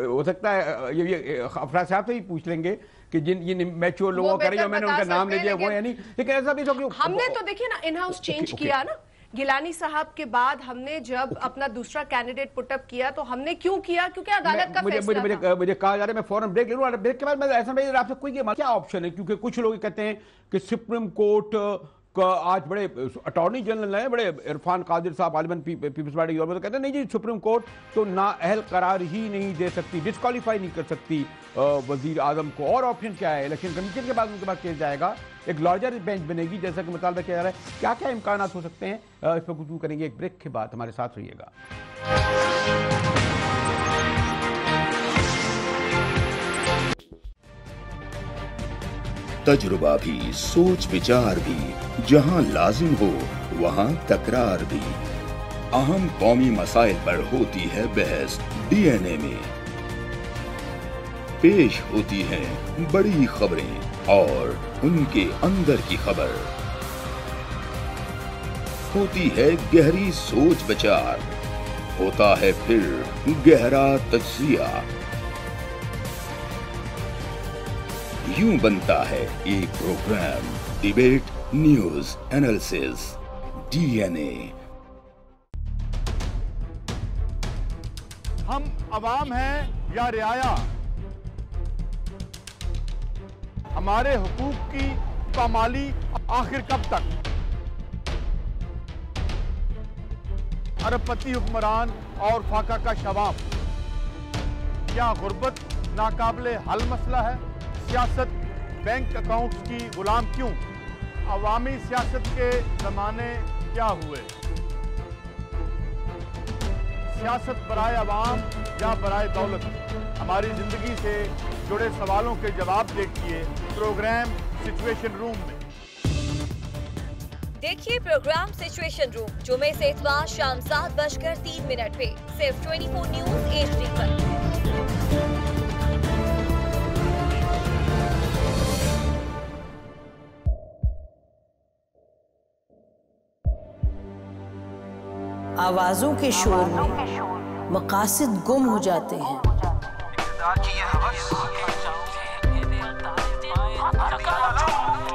हो सकता है ये अफराज साहब से ही पूछ लेंगे कि जिन इमेच्योर लोगों का मैंने उनका नाम ले दिया वो है नहीं, लेकिन ऐसा भी हमने तो देखिए ना इन हाउस चेंज किया ना, गिलानी साहब के बाद हमने जब अपना दूसरा कैंडिडेट पुटअप किया तो हमने क्यों किया? क्योंकि अदालत का फैसला था। मुझे कहा जा रहा है मैं फौरन ब्रेक ले लूं, ब्रेक के बाद मैं ऐसा भाई आपसे कोई क्या ऑप्शन है, क्योंकि कुछ लोग कहते हैं कि सुप्रीम कोर्ट आज बड़े अटॉर्नी जनरल है, बड़े इरफान कादिर साहब आलिमन पीपल्स पार्टी और कहते हैं नहीं जी सुप्रीम कोर्ट तो नाअहल करार ही नहीं दे सकती, डिस्क्वालीफाई नहीं कर सकती वजीर आजम को। और ऑप्शन क्या है? इलेक्शन कमीशन के बाद उनके पास केस जाएगा, एक लार्जर बेंच बनेगी जैसा कि मुतालबा किया जा रहा है। क्या क्या इम्कान हो सकते हैं, इस पर गुफ्तगू करेंगे एक ब्रेक के बाद, हमारे साथ रहिएगा। तजुर्बा भी, सोच विचार भी, जहां लाजिम हो वहां तकरार भी। अहम कौमी मसाइल पर होती है बहस डीएनए में। पेश होती हैं बड़ी खबरें और उनके अंदर की खबर। होती है गहरी सोच विचार, होता है फिर गहरा तज्जिया। यूं बनता है एक programme debate news analysis DNA. हम अवाम हैं या रियाया, हमारे हुकूक की पामाली आखिर कब तक? अरबपति हुक्मरान और फाका का शवाब, क्या गुर्बत नाकाबिले हल मसला है? सियासत बैंक अकाउंट्स की गुलाम क्यों? अवामी सियासत के जमाने क्या हुए? सियासत बराए अवाम या बराए दौलत? हमारी जिंदगी से जुड़े सवालों के जवाब देखिए प्रोग्राम सिचुएशन रूम में। देखिए प्रोग्राम सिचुएशन रूम जुमे से इतवार शाम 7:03 पे सिर्फ 24 न्यूज HD पर। आवाजों के शोर में मकासद गुम हो जाते हैं।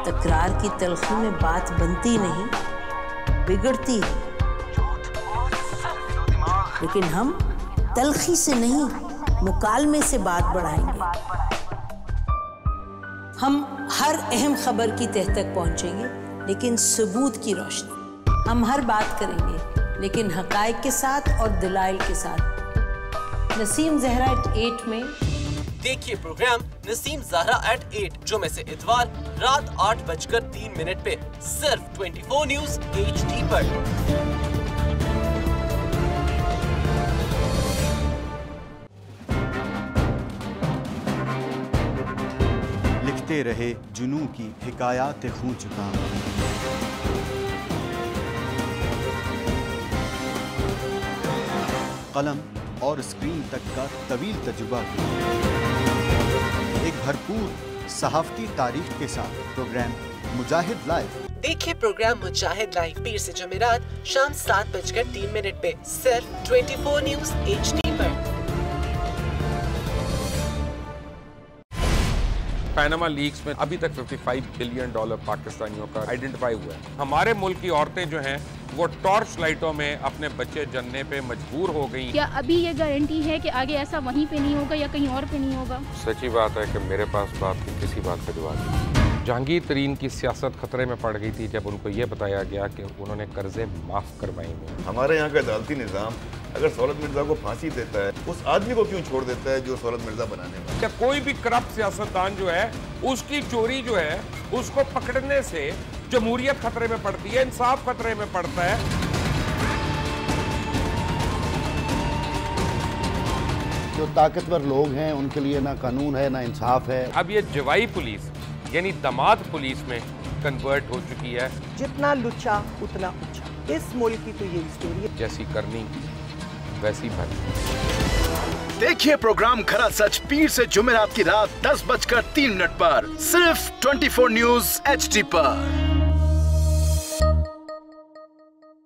तकरार की तलखी में बात बनती नहीं, बिगड़ती है। लेकिन हम तलखी से नहीं, मुकालमे से बात बढ़ाएंगे। हम हर अहम खबर की तह तक पहुंचेंगे, लेकिन सबूत की रोशनी। हम हर बात करेंगे, लेकिन हकायक के साथ और दलाइल के साथ। नसीम ज़हरा @8 में देखिए प्रोग्राम नसीम ज़हरा @8 जुमे से इतवार रात 8:03 पे सिर्फ 24 न्यूज़ HD पर। लिखते रहे जुनू की हिकायात खूं चुका, कलम और स्क्रीन तक का तवील तजुर्बा, एक भरपूर सहाफती तारीख के साथ प्रोग्राम मुजाहिद लाइव। देखिए प्रोग्राम मुजाहिद लाइव पीर से जुमेरात शाम 7:03 पे सिर्फ 24 न्यूज़ HD पर। पैनामा लीक्स में अभी तक $55 बिलियन पाकिस्तानियों का आइडेंटिफाई हुआ है। हमारे मुल्क की औरतें जो हैं वो टॉर्च लाइटों में अपने बच्चे जनने पे मजबूर हो गई। क्या अभी ये गारंटी है कि आगे ऐसा वहीं पे नहीं होगा या कहीं और पे नहीं होगा? सच्ची बात है कि मेरे पास बाप की किसी बात का जवाब नहीं। जहांगीर तरीन की सियासत खतरे में पड़ गई थी जब उनको ये बताया गया कि उन्होंने कर्जे माफ करवाएंगे। हमारे यहाँ का अदालती निज़ाम अगर सौलत मिर्जा को फांसी देता है, उस आदमी को क्यों छोड़ देता है जो सौलत मिर्जा बनाने वाला? क्या कोई भी करप्ट सियासतदान जो है उसकी चोरी जो है उसको पकड़ने से जमहूरियत खतरे में पड़ती है, इंसाफ खतरे में पड़ता है। जो ताकतवर लोग हैं उनके लिए ना कानून है ना इंसाफ है। अब ये जवाई पुलिस यानी दामाद पुलिस में कन्वर्ट हो चुकी है। जितना लुच्चा उतना ऊंचा, इस मुल्क की तो ये स्टोरी है। जैसी करनी वैसी भरनी। देखिए प्रोग्राम खरा सच पीर से जुमेरात की रात 10:03 पर सिर्फ 24 न्यूज़ HD पर।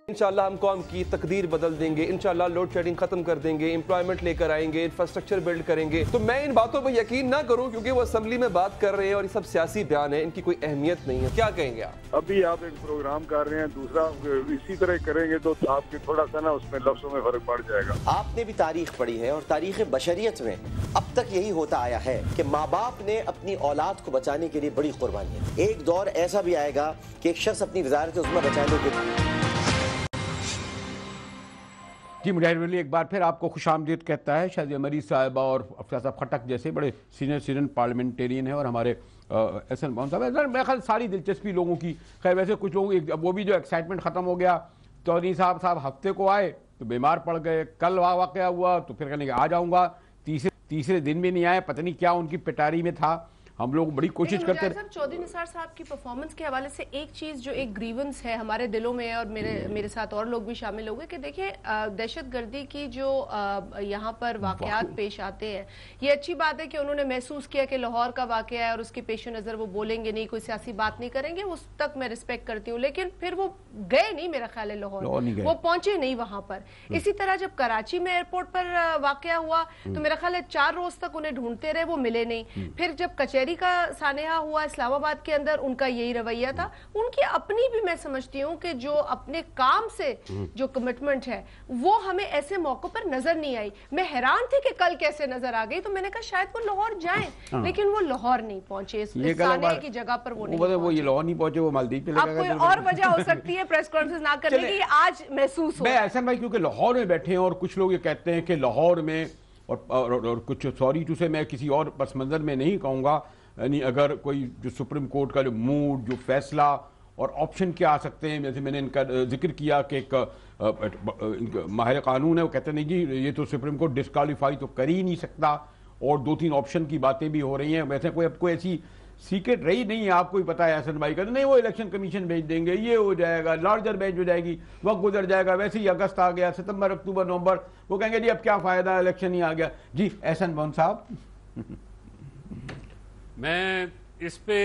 इंशाल्लाह हम कौम की तकदीर बदल देंगे, इंशाल्लाह लोड शेडिंग खत्म कर देंगे, एम्प्लॉयमेंट लेकर आएंगे, इंफ्रास्ट्रक्चर बिल्ड करेंगे। तो मैं इन बातों पर यकीन ना करूं क्योंकि वो असेंबली में बात कर रहे हैं और ये सब सियासी बयान है, इनकी कोई अहमियत नहीं है। क्या कहेंगे आप? अभी आप एक प्रोग्राम कर रहे हैं, दूसरा इसी तरह करेंगे तो आपके थोड़ा सा ना उसमें लफ्जों में फर्क पड़ जाएगा। आपने भी तारीख पढ़ी है और तारीख बशरियत में अब तक यही होता आया है कि माँ बाप ने अपनी औलाद को बचाने के लिए बड़ी कुर्बानी है। एक दौर ऐसा भी आएगा कि एक शख्स अपनी वजारत उस्मा बचाने के लिए। जी मुजाहिद वली एक बार फिर आपको खुशामदीद कहता है। शाजिया मरीज साहिबा और अफसर साहब खटक जैसे बड़े सीनियर पार्लियामेंटेरियन हैं और हमारे एहसन मोहन साहब, मेरे ख्याल सारी दिलचस्पी लोगों की। खैर वैसे कुछ लोग वो भी जो एक्साइटमेंट ख़त्म हो गया। चौधरी साहब हफ्ते को आए तो बीमार पड़ गए, कल वाक़या हुआ तो फिर कहने आ जाऊँगा, तीसरे दिन भी नहीं आए, पता नहीं क्या उनकी पिटारी में था। हम लोग बड़ी कोशिश करते हैं। चौधरी निसार साहब की परफॉर्मेंस के हवाले से एक चीज जो एक ग्रीवेंस है हमारे दिलों में और मेरे साथ और लोग भी शामिल हो गए कि देखिए दहशतगर्दी की जो यहाँ पर वाकयात पेश आते हैं, ये अच्छी बात है कि उन्होंने महसूस किया कि लाहौर का वाकया है और उसके पेश नजर वो बोलेंगे नहीं, कोई सियासी बात नहीं करेंगे, उस तक मैं रिस्पेक्ट करती हूँ। लेकिन फिर वो गए नहीं, मेरा ख्याल है लाहौर वो पहुंचे नहीं वहां पर। इसी तरह जब कराची में एयरपोर्ट पर वाकया हुआ तो मेरा ख्याल है 4 रोज तक उन्हें ढूंढते रहे, वो मिले नहीं। फिर जब कचहरी का सानेहा हुआ इस्लामाबाद के अंदर, उनका यही रवैया था। उनकी अपनी भी मैं समझती हूँ कि जो अपने काम से जो कमिटमेंट है वो हमें ऐसे मौकों पर नजर नहीं आई। मैं हैरान थी कि कल कैसे नजर आ गई, तो मैंने कहा शायद वो लाहौर जाएं, लेकिन वो लाहौर नहीं पहुंचे। सानेहा की जगह पर वो ये लाहौर नहीं पहुंचे, वो मालदीव पे अब कोई और वजह हो सकती है प्रेस कॉन्फ्रेंस ना करने की, आज महसूस हो। मैं ऐसा भाई क्योंकि लाहौर में बैठे हैं और कुछ लोग ये कहते हैं कि लाहौर में और कुछ सॉरी टू से मैं किसी और पस मंजर में नहीं कहूँगा, यानी अगर कोई जो सुप्रीम कोर्ट का जो मूड, जो फैसला और ऑप्शन क्या आ सकते हैं, जैसे मैंने इनका जिक्र किया कि एक माहिर कानून है, वो कहते नहीं जी ये तो सुप्रीम कोर्ट डिस्क्वालीफाई तो कर ही नहीं सकता, और 2-3 ऑप्शन की बातें भी हो रही हैं। वैसे कोई ऐसी सीक्रेट रही नहीं है, आपको ही पता है एहसन भाई का, नहीं वो इलेक्शन कमीशन भेज देंगे, ये हो जाएगा, लार्जर बेंच हो जाएगी, वक्त गुजर जाएगा। वैसे ही अगस्त आ गया, सितंबर, अक्टूबर, नवंबर, वो कहेंगे जी अब क्या फ़ायदा, इलेक्शन ही आ गया। जी एहसन मोहन साहब। मैं इस पे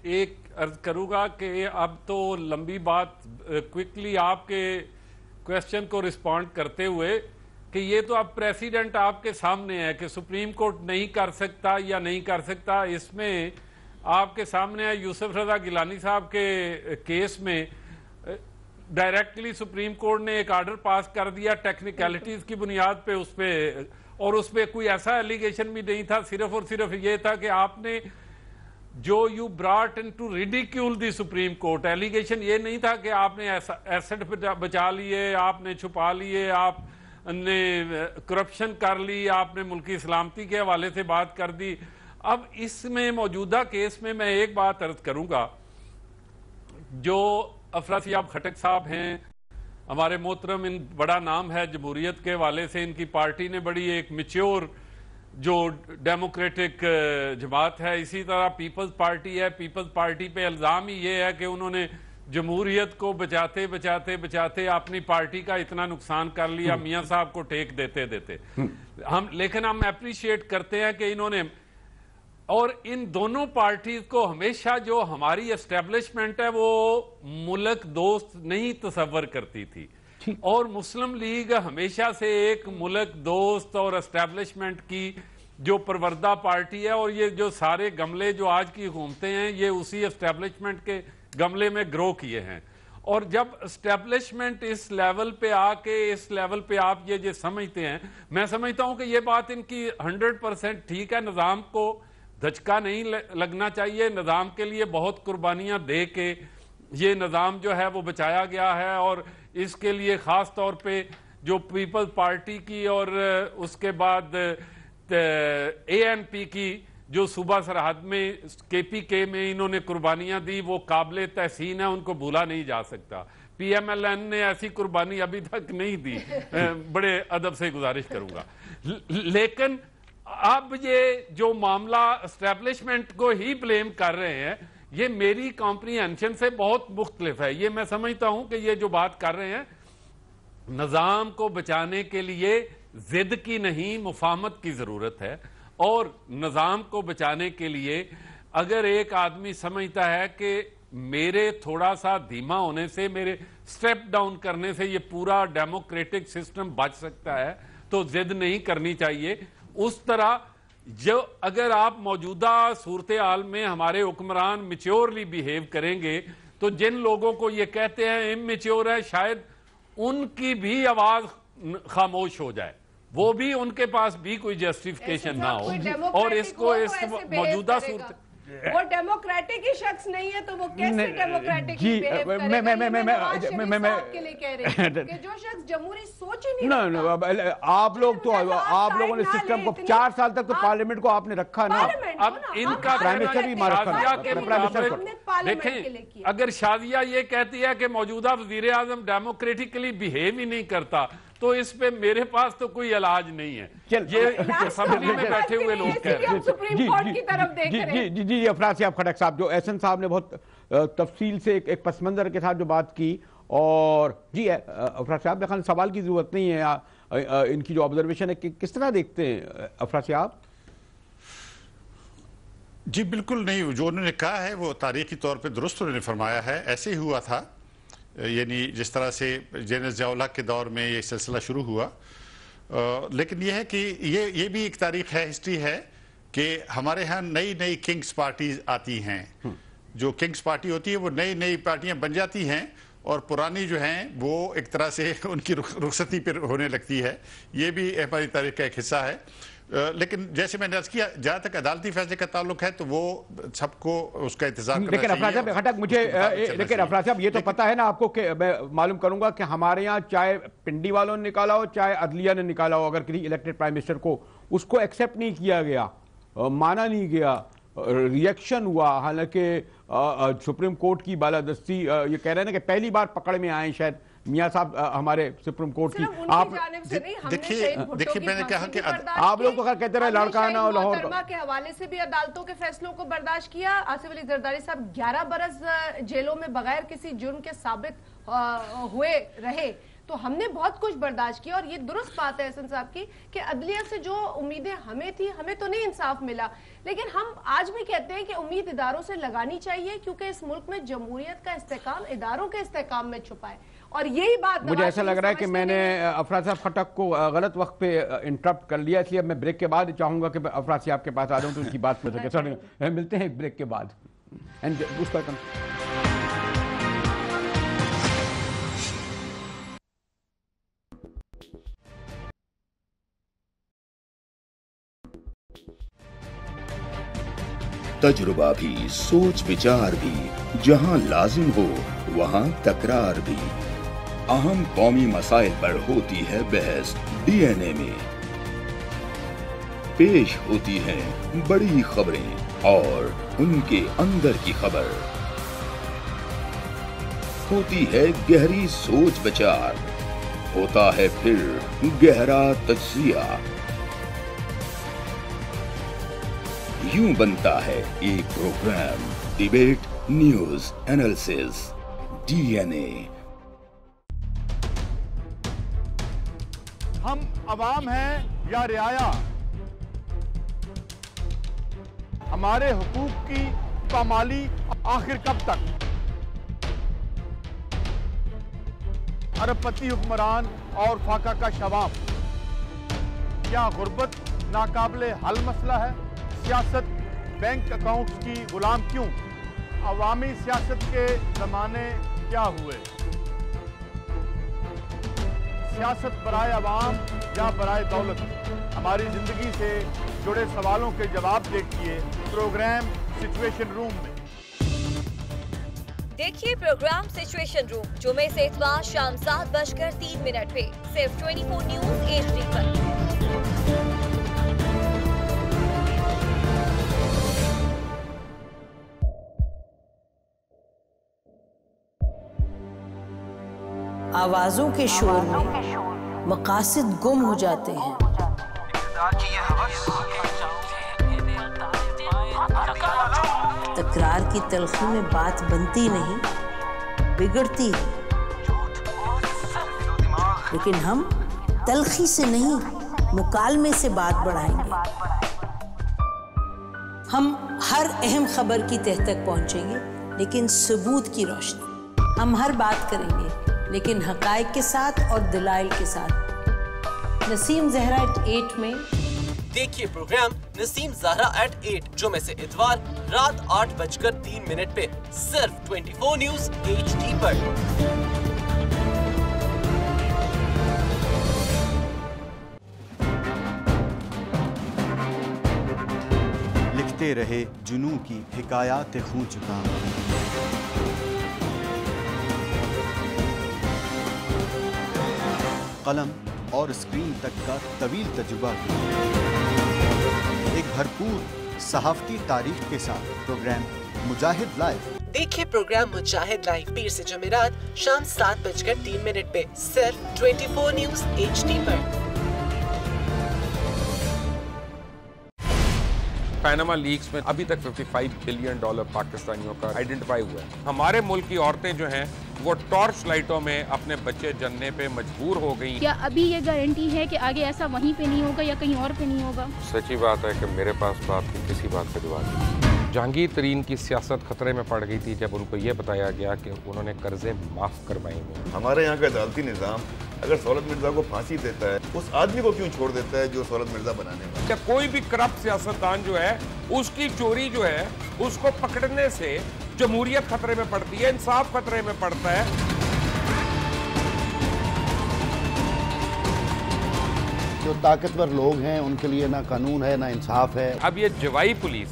एक अर्ज करूंगा कि अब तो लंबी बात, क्विकली आपके क्वेश्चन को रिस्पॉन्ड करते हुए कि ये तो अब प्रेसिडेंट आपके सामने है कि सुप्रीम कोर्ट नहीं कर सकता या नहीं कर सकता। इसमें आपके सामने है यूसुफ रजा गिलानी साहब के केस में डायरेक्टली सुप्रीम कोर्ट ने एक ऑर्डर पास कर दिया टेक्निकलिटीज की बुनियाद पे उस पे, और उस पे कोई ऐसा एलिगेशन भी नहीं था, सिर्फ और सिर्फ ये था कि आपने जो you brought into ridicule the supreme court, allegation ये नहीं था कि आपने एसेट बचा लिए, आपने छुपा लिए, आपने करप्शन कर ली, आपने मुल्की सलामती के हवाले से बात कर दी। अब इसमें मौजूदा केस में मैं एक बात अर्ज करूंगा, जो अफरासियाब खटक साहब हैं हमारे मोहतरम, इन बड़ा नाम है जमहूरियत के हवाले से, इनकी पार्टी ने बड़ी एक मैच्योर जो डेमोक्रेटिक जमात है, इसी तरह पीपल्स पार्टी है। पीपल्स पार्टी पे इल्ज़ाम ही ये है कि उन्होंने जमहूरियत को बचाते बचाते बचाते अपनी पार्टी का इतना नुकसान कर लिया मियां साहब को टेक देते देते। लेकिन हम अप्रिशिएट करते हैं कि इन्होंने, और इन दोनों पार्टीज को हमेशा जो हमारी एस्टेब्लिशमेंट है वो मुल्क दोस्त नहीं तस्वर करती थी, और मुस्लिम लीग हमेशा से एक मुल्क दोस्त और एस्टेब्लिशमेंट की जो परवरदा पार्टी है, और ये जो सारे गमले जो आज की हुकूमतें हैं ये उसी एस्टेब्लिशमेंट के गमले में ग्रो किए हैं। और जब एस्टेब्लिशमेंट इस लेवल पे आके, इस लेवल पे आप ये समझते हैं, मैं समझता हूं कि ये बात इनकी 100% ठीक है। निज़ाम को धचका नहीं लगना चाहिए, निज़ाम के लिए बहुत कुर्बानियां दे के ये निज़ाम जो है वो बचाया गया है, और इसके लिए ख़ास तौर पे जो पीपल्स पार्टी की और उसके बाद ANP की जो सूबा सरहद में KPK में इन्होंने कुर्बानियां दी, वो काबिल तहसीन है, उनको भूला नहीं जा सकता। PMLN ने ऐसी कुर्बानी अभी तक नहीं दी, बड़े अदब से गुजारिश करूंगा। लेकिन अब ये जो मामला एस्टेब्लिशमेंट को ही ब्लेम कर रहे हैं, ये मेरी कॉम्प्रीहेंशन से बहुत मुख्तलिफ है। ये मैं समझता हूं कि ये जो बात कर रहे हैं निज़ाम को बचाने के लिए जिद की नहीं मुफाहमत की जरूरत है, और निज़ाम को बचाने के लिए अगर एक आदमी समझता है कि मेरे थोड़ा सा धीमा होने से, मेरे स्टेप डाउन करने से ये पूरा डेमोक्रेटिक सिस्टम बच सकता है, तो जिद नहीं करनी चाहिए। उस तरह जो अगर आप मौजूदा सूरत हाल में हमारे हुक्मरान मैच्योरली बिहेव करेंगे, तो जिन लोगों को ये कहते हैं इमैच्योर है, शायद उनकी भी आवाज खामोश हो जाए, वो भी उनके पास भी कोई जस्टिफिकेशन ना हो। और इसको इस मौजूदा सूरत, वो डेमोक्रेटिक ही शख्स नहीं है तो वो कैसे डेमोक्रेटिक बिहेव करेगा? मैं आपके लिए कह रही हूं कि जो शख्स जमहूरी सोच ही नहीं, आप लोग तो, आप लोगों ने सिस्टम को 4 साल तक तो पार्लियामेंट को आपने रखा ना, अब इनका प्राइम मिनिस्टर भी देखें, अगर शादिया ये कहती है कि मौजूदा वजीर आजम डेमोक्रेटिकली बिहेव ही नहीं करता, तो इस पे मेरे पास तो कोई इलाज नहीं है। ये असेंबली में बैठे हुए लोग कह रहे हैं, सुप्रीम कोर्ट की तरफ देख रहे हैं। जी अफरासियाब खटक साहब, जो एहसन साहब ने बहुत तफसील से एक पस मंजर के साथ जो बात की, और जी अफरासियाब ने सवाल की जरूरत नहीं है, इनकी जो ऑब्जर्वेशन है कि किस तरह देखते हैं अफरासियाब? जी बिल्कुल नहीं, जो उन्होंने कहा है वो तारीखी तौर पे दुरुस्त उन्होंने फरमाया है, ऐसे ही हुआ था। यानी जिस तरह से जेनस ज़िया-उल हक के दौर में ये सिलसिला शुरू हुआ, लेकिन ये है कि ये भी एक तारीख है, हिस्ट्री है कि हमारे यहाँ नई नई किंग्स पार्टीज आती हैं। जो किंग्स पार्टी होती है वो नई नई पार्टियां बन जाती हैं, और पुरानी जो हैं वो एक तरह से उनकी रुखसती पर होने लगती है। ये भी हमारी तारीख का एक हिस्सा है। लेकिन जैसे मैंने अर्ज किया, जहां तक अदालती फैसले का ताल्लुक है तो वो सबको उसका इंतजार करना चाहिए। लेकिन अफराज साहब ये तो पता है ना आपको कि मैं मालूम करूंगा कि हमारे यहाँ चाहे पिंडी वालों ने निकाला हो, चाहे अदलिया ने निकाला हो, अगर किसी इलेक्टेड प्राइम मिनिस्टर को उसको एक्सेप्ट नहीं किया गया, माना नहीं गया, रिएक्शन हुआ। हालांकि सुप्रीम कोर्ट की बालादस्ती, ये कह रहे हैं कि पहली बार पकड़ में आए शायद मियां साहब हमारे सुप्रीम कोर्ट की। आप देखिए मैंने कहा कि आप लोग तो कहते रहे लड़काना और लाहौर के हवाले से भी अदालतों के फैसलों को बर्दाश्त किया। आसिफ अली जरदारी साहब 11 बरस जेलों में बगैर किसी जुर्म के साबित हुए रहे, तो हमने बहुत कुछ बर्दाश्त किया। और ये दुरुस्त बात है एहसन साहब की कि अदलिया से जो उम्मीदें हमें थी, हमें तो नहीं इंसाफ मिला, लेकिन हम आज भी कहते हैं कि उम्मीद इदारों से लगानी चाहिए, क्योंकि इस मुल्क में जमहूरियत का इस्तेकाम इदारों के इस्तेकाम में छुपा है। और यही बात मुझे ऐसा लग रहा है कि मैंने अफराज साहब खटक को गलत वक्त पे इंटरप्ट कर लिया, इसलिए मैं ब्रेक के बाद चाहूंगा कि अफराज साहब के पास आ जाऊं तो उनकी बात कर सके। सर मिलते हैं ब्रेक के बाद एंड उस पर तजुर्बा भी, सोच विचार भी, जहां लाजिम हो वहां तकरार भी। अहम कौमी मसाइल पर होती है बहस डीएनए में। पेश होती हैं बड़ी खबरें और उनके अंदर की खबर। होती है गहरी सोच विचार, होता है फिर गहरा तज्जिया। यूं बनता है एक programme debate news analysis DNA. हम अवाम हैं या रियाया, हमारे हुकूक की पामाली आखिर कब तक? अरबपति हुक्मरान और फाका का शवाब, क्या गुर्बत नाकाबिले हल मसला है? सियासत बैंक अकाउंट्स की गुलाम क्यों? अवामी सियासत के जमाने क्या हुए? सियासत बराए अवाम या बराए दौलत? हमारी जिंदगी से जुड़े सवालों के जवाब देखिए प्रोग्राम सिचुएशन रूम में। देखिए प्रोग्राम सिचुएशन रूम जुमे से इतवार शाम 7:03 पे सिर्फ 24 न्यूज HD पर। आवाजों के शोर में मकासद गुम हो जाते हैं। तकरार की तलखी में बात बनती नहीं, बिगड़ती है। लेकिन हम तलखी से नहीं, मुकालमे से बात बढ़ाएंगे। हम हर अहम खबर की तह तक पहुंचेंगे, लेकिन सबूत की रोशनी। हम हर बात करेंगे, लेकिन हकायक के साथ और दलाइल के साथ। नसीम ज़हरा @8 में देखिए प्रोग्राम नसीम ज़हरा @8 जुमे से इतवार रात 8:03 पे सिर्फ 24 न्यूज HD पर। लिखते रहे जुनू की हिकायात खूं चुका। कलम और स्क्रीन तक का तवील तजुर्बा एक भरपूर सहाफती तारीख के साथ प्रोग्राम मुजाहिद लाइव। देखिए प्रोग्राम मुजाहिद लाइव पीर से जमेरात शाम 7:03 पे सिर्फ 24 न्यूज HD पर। पैनामा लीक्स में अभी तक $55 बिलियन पाकिस्तानियों का आइडेंटिफाई हुआ है। हमारे मुल्क की औरतें जो हैं वो टॉर्च लाइटों में अपने बच्चे जनने पे मजबूर हो गई। क्या अभी ये गारंटी है कि आगे ऐसा वहीं पे नहीं होगा या कहीं और पे नहीं होगा? सच्ची बात है कि मेरे पास तो आपकी किसी बात का जवाब नहीं। जहांगीर तरीन की सियासत खतरे में पड़ गई थी जब उनको ये बताया गया कि उन्होंने कर्जे माफ करवाएंगे। हमारे यहाँ का अदालती निज़ाम अगर सौलत मिर्जा को फांसी देता है, उस आदमी को क्यों छोड़ देता है जो सौलत मिर्जा बनाने वाला? क्या कोई भी करप्ट सियासतदान जो है उसकी चोरी जो है उसको पकड़ने से जमहूरियत खतरे में पड़ती है, इंसाफ खतरे में पड़ता है। जो ताकतवर लोग हैं उनके लिए ना कानून है ना इंसाफ है। अब ये जवाई पुलिस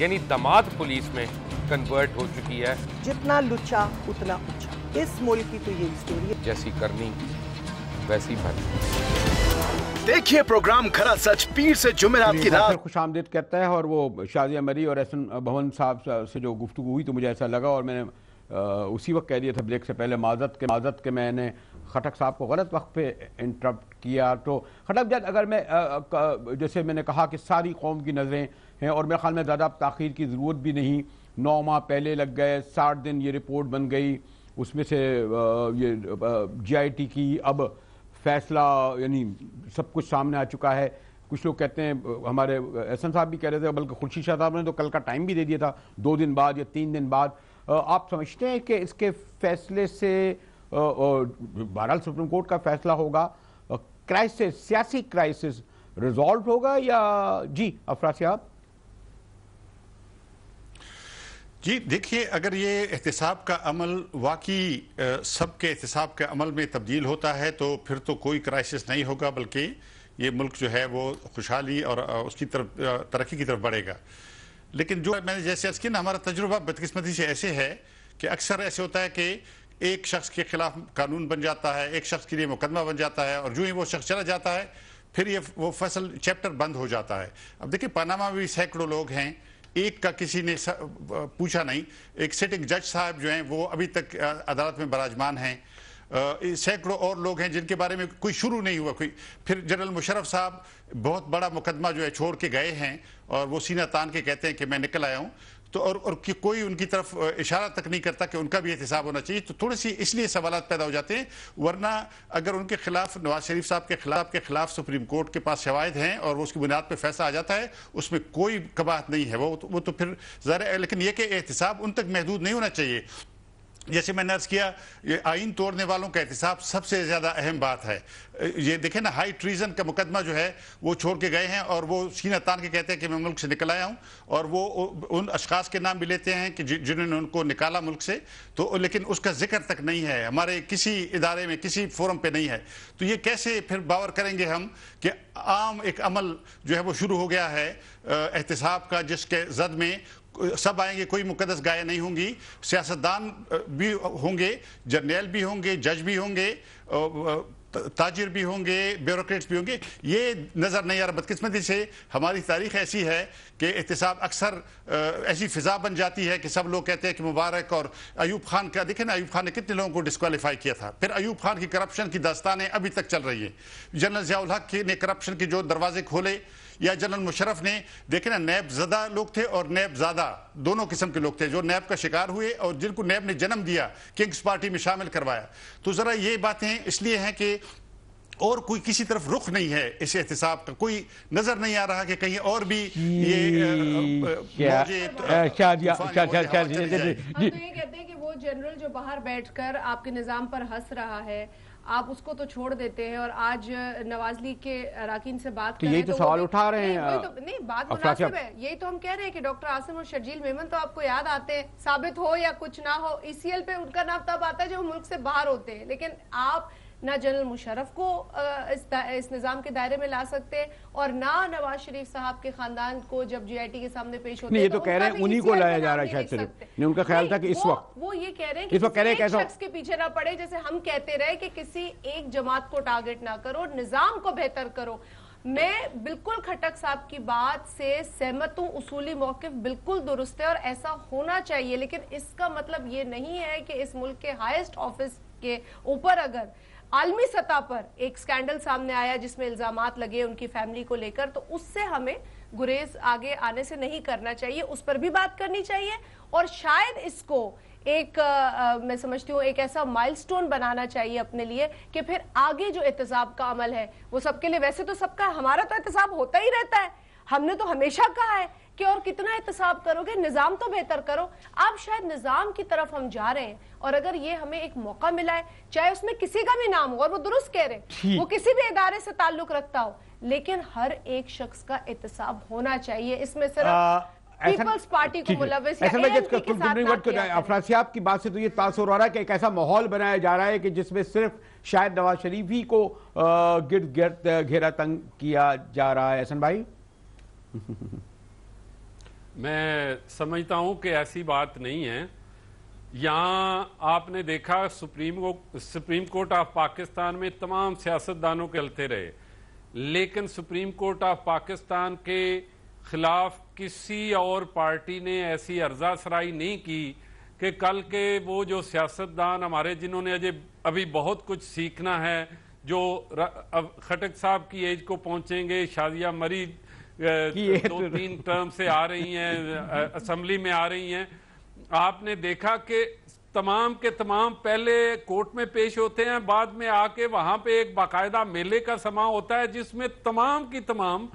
यानी दामाद पुलिस में कन्वर्ट हो चुकी है। जितना लुच्चा उतना ऊंचा। इस मुल्क की तो ये स्टोरी है। जैसी करनी वैसी भरनी। देखिए प्रोग्राम खरा सच पीर से जुमेरात की रात। खुशामदीद कहता है और वो शाजिया मरी और एहसन भवन साहब से जो गुफ्तगू हुई तो मुझे ऐसा लगा और मैंने उसी वक्त कह दिया था ब्रेक से पहले माजत के मैंने खटक साहब को गलत वक्त पे इंटरप्ट किया। तो खटक जब अगर मैं जैसे मैंने कहा कि सारी कौम की नज़रें हैं और मेरे ख्याल में ज़्यादा ताख़ीर की ज़रूरत भी नहीं। 9 माह पहले लग गए, 60 दिन ये रिपोर्ट बन गई, उसमें से ये GIT की अब फैसला यानी सब कुछ सामने आ चुका है। कुछ लोग कहते हैं, हमारे एहसन साहब भी कह रहे थे, बल्कि खुर्शीद शाह साहब ने तो कल का टाइम भी दे दिया था, 2 दिन बाद या 3 दिन बाद। आप समझते हैं कि इसके फैसले से बहरहाल सुप्रीम कोर्ट का फैसला होगा, क्राइसिस, सियासी क्राइसिस रिजॉल्व होगा या? जी अफराज साहब। जी देखिए, अगर ये एहतिसाब का अमल वाकई सबके एहतिसाब के अमल में तब्दील होता है तो फिर तो कोई क्राइसिस नहीं होगा, बल्कि ये मुल्क जो है वो खुशहाली और उसकी तरफ तरक्की की तरफ बढ़ेगा। लेकिन जो मैंने जैसे अर्ज किया ना, हमारा तजुर्बा बदकिस्मती से ऐसे है कि अक्सर ऐसे होता है कि एक शख्स के खिलाफ कानून बन जाता है, एक शख्स के लिए मुकदमा बन जाता है, और जो ही वो शख्स चला जाता है फिर ये वो फसल चैप्टर बंद हो जाता है। अब देखिए, पनामा में भी सैकड़ों लोग हैं, एक का किसी ने पूछा नहीं। एक सिटिंग जज साहब जो हैं वो अभी तक अदालत में बराजमान हैं। सैकड़ों और लोग हैं जिनके बारे में कोई शुरू नहीं हुआ कोई। फिर जनरल मुशर्रफ साहब बहुत बड़ा मुकदमा जो है छोड़ के गए हैं और वो सीना तान के कहते हैं कि मैं निकल आया हूँ, तो और कि कोई उनकी तरफ इशारा तक नहीं करता कि उनका भी एहतिसाब होना चाहिए। तो थोड़ी सी इसलिए सवालात पैदा हो जाते हैं। वरना अगर उनके खिलाफ, नवाज शरीफ साहब के खिलाफ सुप्रीम कोर्ट के पास शवाहिद हैं और वो उसकी बुनियाद पर फैसला आ जाता है, उसमें कोई कबाहत नहीं है। वो तो फिर ज़ाहिर है, लेकिन यह कि एहतिसाब उन तक महदूद नहीं होना चाहिए। जैसे मैंने अर्ज किया, ये आइन तोड़ने वालों का एहतिसाब सबसे ज़्यादा अहम बात है। ये देखें ना, हाई ट्रीजन का मुकदमा जो है वो छोड़ के गए हैं और वो सीना तान के कहते हैं कि मैं मुल्क से निकल आया हूँ, और वो उन अशखास के नाम भी लेते हैं कि जिन्होंने उनको निकाला मुल्क से, तो लेकिन उसका जिक्र तक नहीं है, हमारे किसी इदारे में, किसी फोरम पे नहीं है। तो ये कैसे फिर बावर करेंगे हम कि आम एक अमल जो है वो शुरू हो गया है एहतिसाब का, जिसके जद में सब आएंगे, कोई मुकद्दस गाय नहीं होंगी, सियासतदान भी होंगे, जर्नैल भी होंगे, जज भी होंगे, ताजिर भी होंगे, ब्यूरोक्रेट्स भी होंगे। ये नज़र नहीं आ रहा। बदकिस्मती से हमारी तारीख ऐसी है कि एहतिसाब अक्सर ऐसी फिजा बन जाती है कि सब लोग कहते हैं कि मुबारक। और अयूब खान का देखें ना, अयूब खान ने कितने लोगों को डिस्क्वालीफाई किया था। फिर अयूब खान की करप्शन की दास्तानें अभी तक चल रही है। जनरल ज़ियाउल हक ने करप्शन के जो दरवाजे खोले, या जनरल मुशर्रफ ने, देखे ना, नैब ज़दा लोग थे और नैब ज़ादा, दोनों किस्म के लोग थे जो नैब का शिकार हुए और जिनको नैब ने जन्म दिया, किंग्स पार्टी में शामिल करवाया। तो ज़रा ये बातें इसलिए हैं कि और कोई किसी तरफ रुख नहीं है इस एहतिसाब का, कोई नजर नहीं आ रहा कि कहीं और भी ये कहते हैं कि वो जनरल जो बाहर बैठकर आपके निजाम पर हंस रहा है, आप उसको तो छोड़ देते हैं, और आज नवाज लीग के अरकान से बात कर रहे हैं, तो सवाल उठा रहे हैं। नहीं, बात मुनासिब है। यही तो हम कह रहे हैं कि डॉक्टर आसिम और शर्जील मेमन तो आपको याद आते हैं, साबित हो या कुछ ना हो, ECL पे उनका नाम तब आता है जब मुल्क से बाहर होते हैं। लेकिन आप ना जनरल मुशर्रफ को इस निजाम के दायरे में ला सकते और ना नवाज शरीफ साहब के खानदान को जब GIT के सामने पेश होते हैं। ये तो कह रहे हैं उन्हीं को लाया जा रहा है शायद सिर्फ। नहीं, उनका ख्याल था कि इस वक्त वो ये कह रहे हैं कि किसी शख्स के पीछे ना पड़े, जैसे हम कहते रहे कि किसी एक जमात को टारगेट ना करो, निजाम को बेहतर करो। मैं बिल्कुल खट्टक साहब की बात से सहमत हूँ, उसूली मौकिफ बिल्कुल दुरुस्त है और ऐसा होना चाहिए। लेकिन इसका मतलब ये नहीं है कि इस मुल्क के हाईएस्ट ऑफिस के ऊपर अगर आलमी सतह पर एक स्कैंडल सामने आया जिसमें इल्जामात लगे उनकी फैमिली को लेकर, तो उससे हमें गुरेज आगे आने से नहीं करना चाहिए, उस पर भी बात करनी चाहिए। और शायद इसको एक मैं समझती हूँ एक ऐसा माइलस्टोन बनाना चाहिए अपने लिए कि फिर आगे जो एहतसाब का अमल है वो सबके लिए, वैसे तो सबका, हमारा तो एहतसाब होता ही रहता है, हमने तो हमेशा कहा है कि और कितना एहतसाब करोगे, निजाम तो बेहतर करो। अब शायद निजाम की तरफ हम जा रहे हैं, और अगर ये हमें एक मौका मिला है, चाहे उसमें किसी का भी नाम हो, और वो दुरुस्त कह रहे, वो किसी भी इदारे से ताल्लुक रखता हो, लेकिन हर एक शख्स का एहतसाब होना चाहिए। इसमें सिर्फ पीपल्स पार्टी को मुलव्वस अफराज साहब की बात से तो ये तासुर हो रहा है कि एक ऐसा माहौल बनाया जा रहा है कि जिसमें सिर्फ शायद नवाज शरीफ ही को गिर्द गिर्द घेरा तंग किया जा रहा है। एहसन भाई, मैं समझता हूं कि ऐसी बात नहीं है। यहाँ आपने देखा सुप्रीम कोर्ट ऑफ पाकिस्तान में तमाम सियासतदानों के चलते रहे, लेकिन सुप्रीम कोर्ट ऑफ पाकिस्तान के खिलाफ किसी और पार्टी ने ऐसी अर्जा सराई नहीं की कि कल के वो जो सियासतदान हमारे जिन्होंने अभी बहुत कुछ सीखना है, जो खटक साहब की एज को पहुंचेंगे, शादिया मरीज 2-3 टर्म से आ रही हैं, असेंबली में आ रही हैं, आपने देखा कि तमाम के तमाम पहले कोर्ट में पेश होते हैं, बाद में आके वहां पे एक बाकायदा मेले का समा होता है जिसमें तमाम की तमाम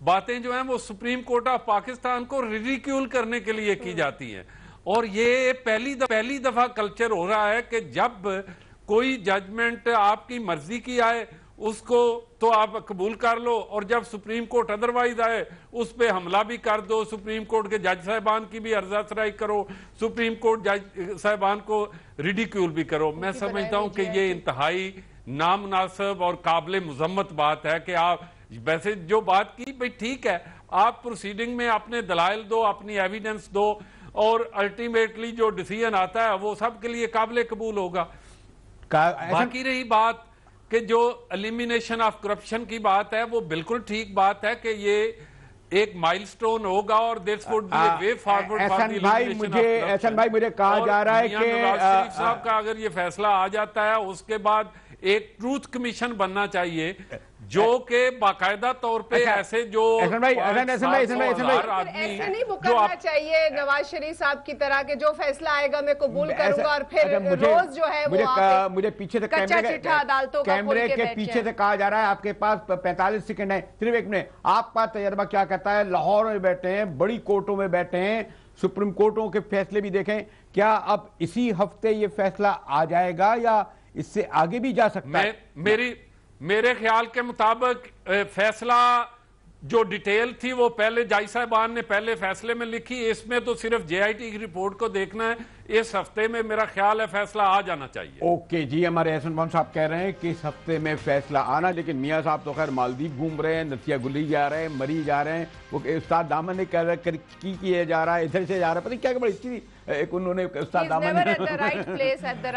बातें जो हैं वो सुप्रीम कोर्ट ऑफ पाकिस्तान को रिडिक्यूल करने के लिए की जाती हैं। और ये पहली दफा कल्चर हो रहा है कि जब कोई जजमेंट आपकी मर्जी की आए उसको तो आप कबूल कर लो, और जब सुप्रीम कोर्ट अदरवाइज आए उस पर हमला भी कर दो, सुप्रीम कोर्ट के जज साहबान की भी अर्जासराई करो, सुप्रीम कोर्ट जज साहबान को रिडिक्यूल भी करो। मैं समझता हूं कि ये इंतहाई नामुनासिब और काबिल मुजम्मत बात है कि आप वैसे जो बात की भाई ठीक है, आप प्रोसीडिंग में अपने दलाइल दो, अपनी एविडेंस दो, और अल्टीमेटली जो डिसीजन आता है वो सबके लिए काबिल कबूल होगा। बाकी रही बात कि जो एलिमिनेशन ऑफ करप्शन की बात है, वो बिल्कुल ठीक बात है कि ये एक माइलस्टोन होगा और this would be a way forward for the elimination of corruption. Ehsan भाई मुझे कहा जा रहा है कि नवाज शरीफ साहब का अगर ये फैसला आ जाता है उसके बाद एक ट्रूथ कमीशन बनना चाहिए जो के बाकायदा तौर पे ऐसे जो ऐसे नहीं मुकरना चाहिए नवाज शरीफ साहब की तरह के जो फैसला आएगा मैं कबूल करूंगा और फिर रोज जो है वो मुझे पीछे से कैमरे के पीछे से कहा जा रहा है आपके पास 45 सेकंड है, सिर्फ एक मिनट, आपका तजर्बा क्या कहता है? लाहौर में बैठे हैं, बड़ी कोर्टों में बैठे हैं, सुप्रीम कोर्टों के फैसले भी देखें, क्या अब इसी हफ्ते ये फैसला आ जाएगा या इससे आगे भी जा सकता है? मेरे ख्याल के मुताबिक फैसला जो डिटेल थी वो पहले जज साहबान ने पहले फैसले में लिखी, इसमें तो सिर्फ जेआईटी की रिपोर्ट को देखना है। इस हफ्ते में मेरा ख्याल है फैसला आ जाना चाहिए। ओके जी, हमारे एहसन मोहम्मद साहब कह रहे हैं कि इस हफ्ते में फैसला आना, लेकिन मियां साहब तो खैर मालदीव घूम रहे हैं, नसिया गुली जा रहे हैं, मरी जा रहे हैं, वो उस्ताद दामन ने किया जा रहा है, इधर से जा रहा है, पता नहीं क्या बड़ी एक उन्होंने उस्ताद दामन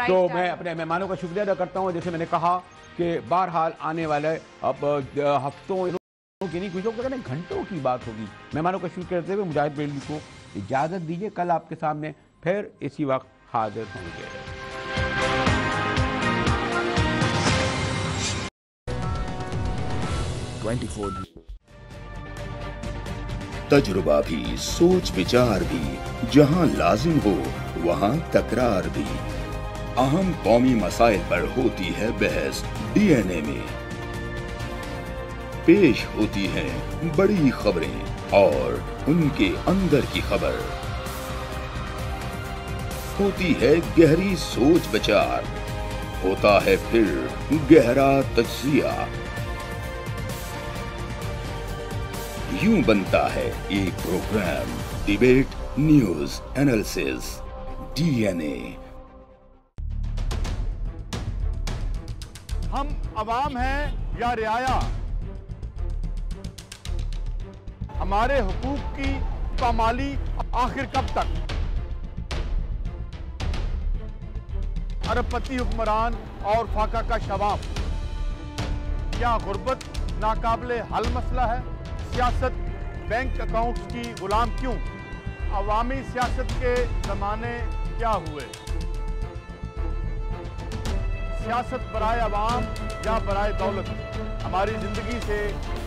तो मैं अपने मेहमानों का शुक्रिया अदा करता हूँ। जैसे मैंने कहा कि बहरहाल आने वाले अब हफ्तों की नहीं, कुछ लोग कहते हैं घंटों की बात होगी। मेहमानों का शुक्र करते हुए मुजाहिद बेली को इजाजत दीजिए, कल आपके सामने फिर इसी वक्त हाजिर होंगे। तजुर्बा भी, सोच विचार भी, जहां लाजिम हो वहां तकरार भी। अहम कौमी मसाइल पर होती है बहस डीएनए में। पेश होती हैं बड़ी खबरें और उनके अंदर की खबर। होती है गहरी सोच विचार, होता है फिर गहरा तज्जिया। यूं बनता है एक programme debate news analysis DNA. हम अवाम हैं या रियाया, हमारे हुकूक की पामाली आखिर कब तक? अरबपति हुक्मरान और फाका का शवाब, क्या गुर्बत नाकाबिले हल मसला है? सियासत बैंक अकाउंट्स की गुलाम क्यों? अवामी सियासत के जमाने क्या हुए? सियासत बराए अवाम या बराए दौलत? हमारी जिंदगी से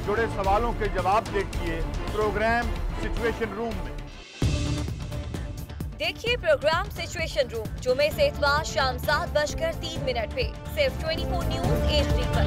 जुड़े सवालों के जवाब देखिए प्रोग्राम सिचुएशन रूम में। देखिए प्रोग्राम सिचुएशन रूम जुमे से इतवार शाम 7:03 पे सिर्फ 24 न्यूज HD पर।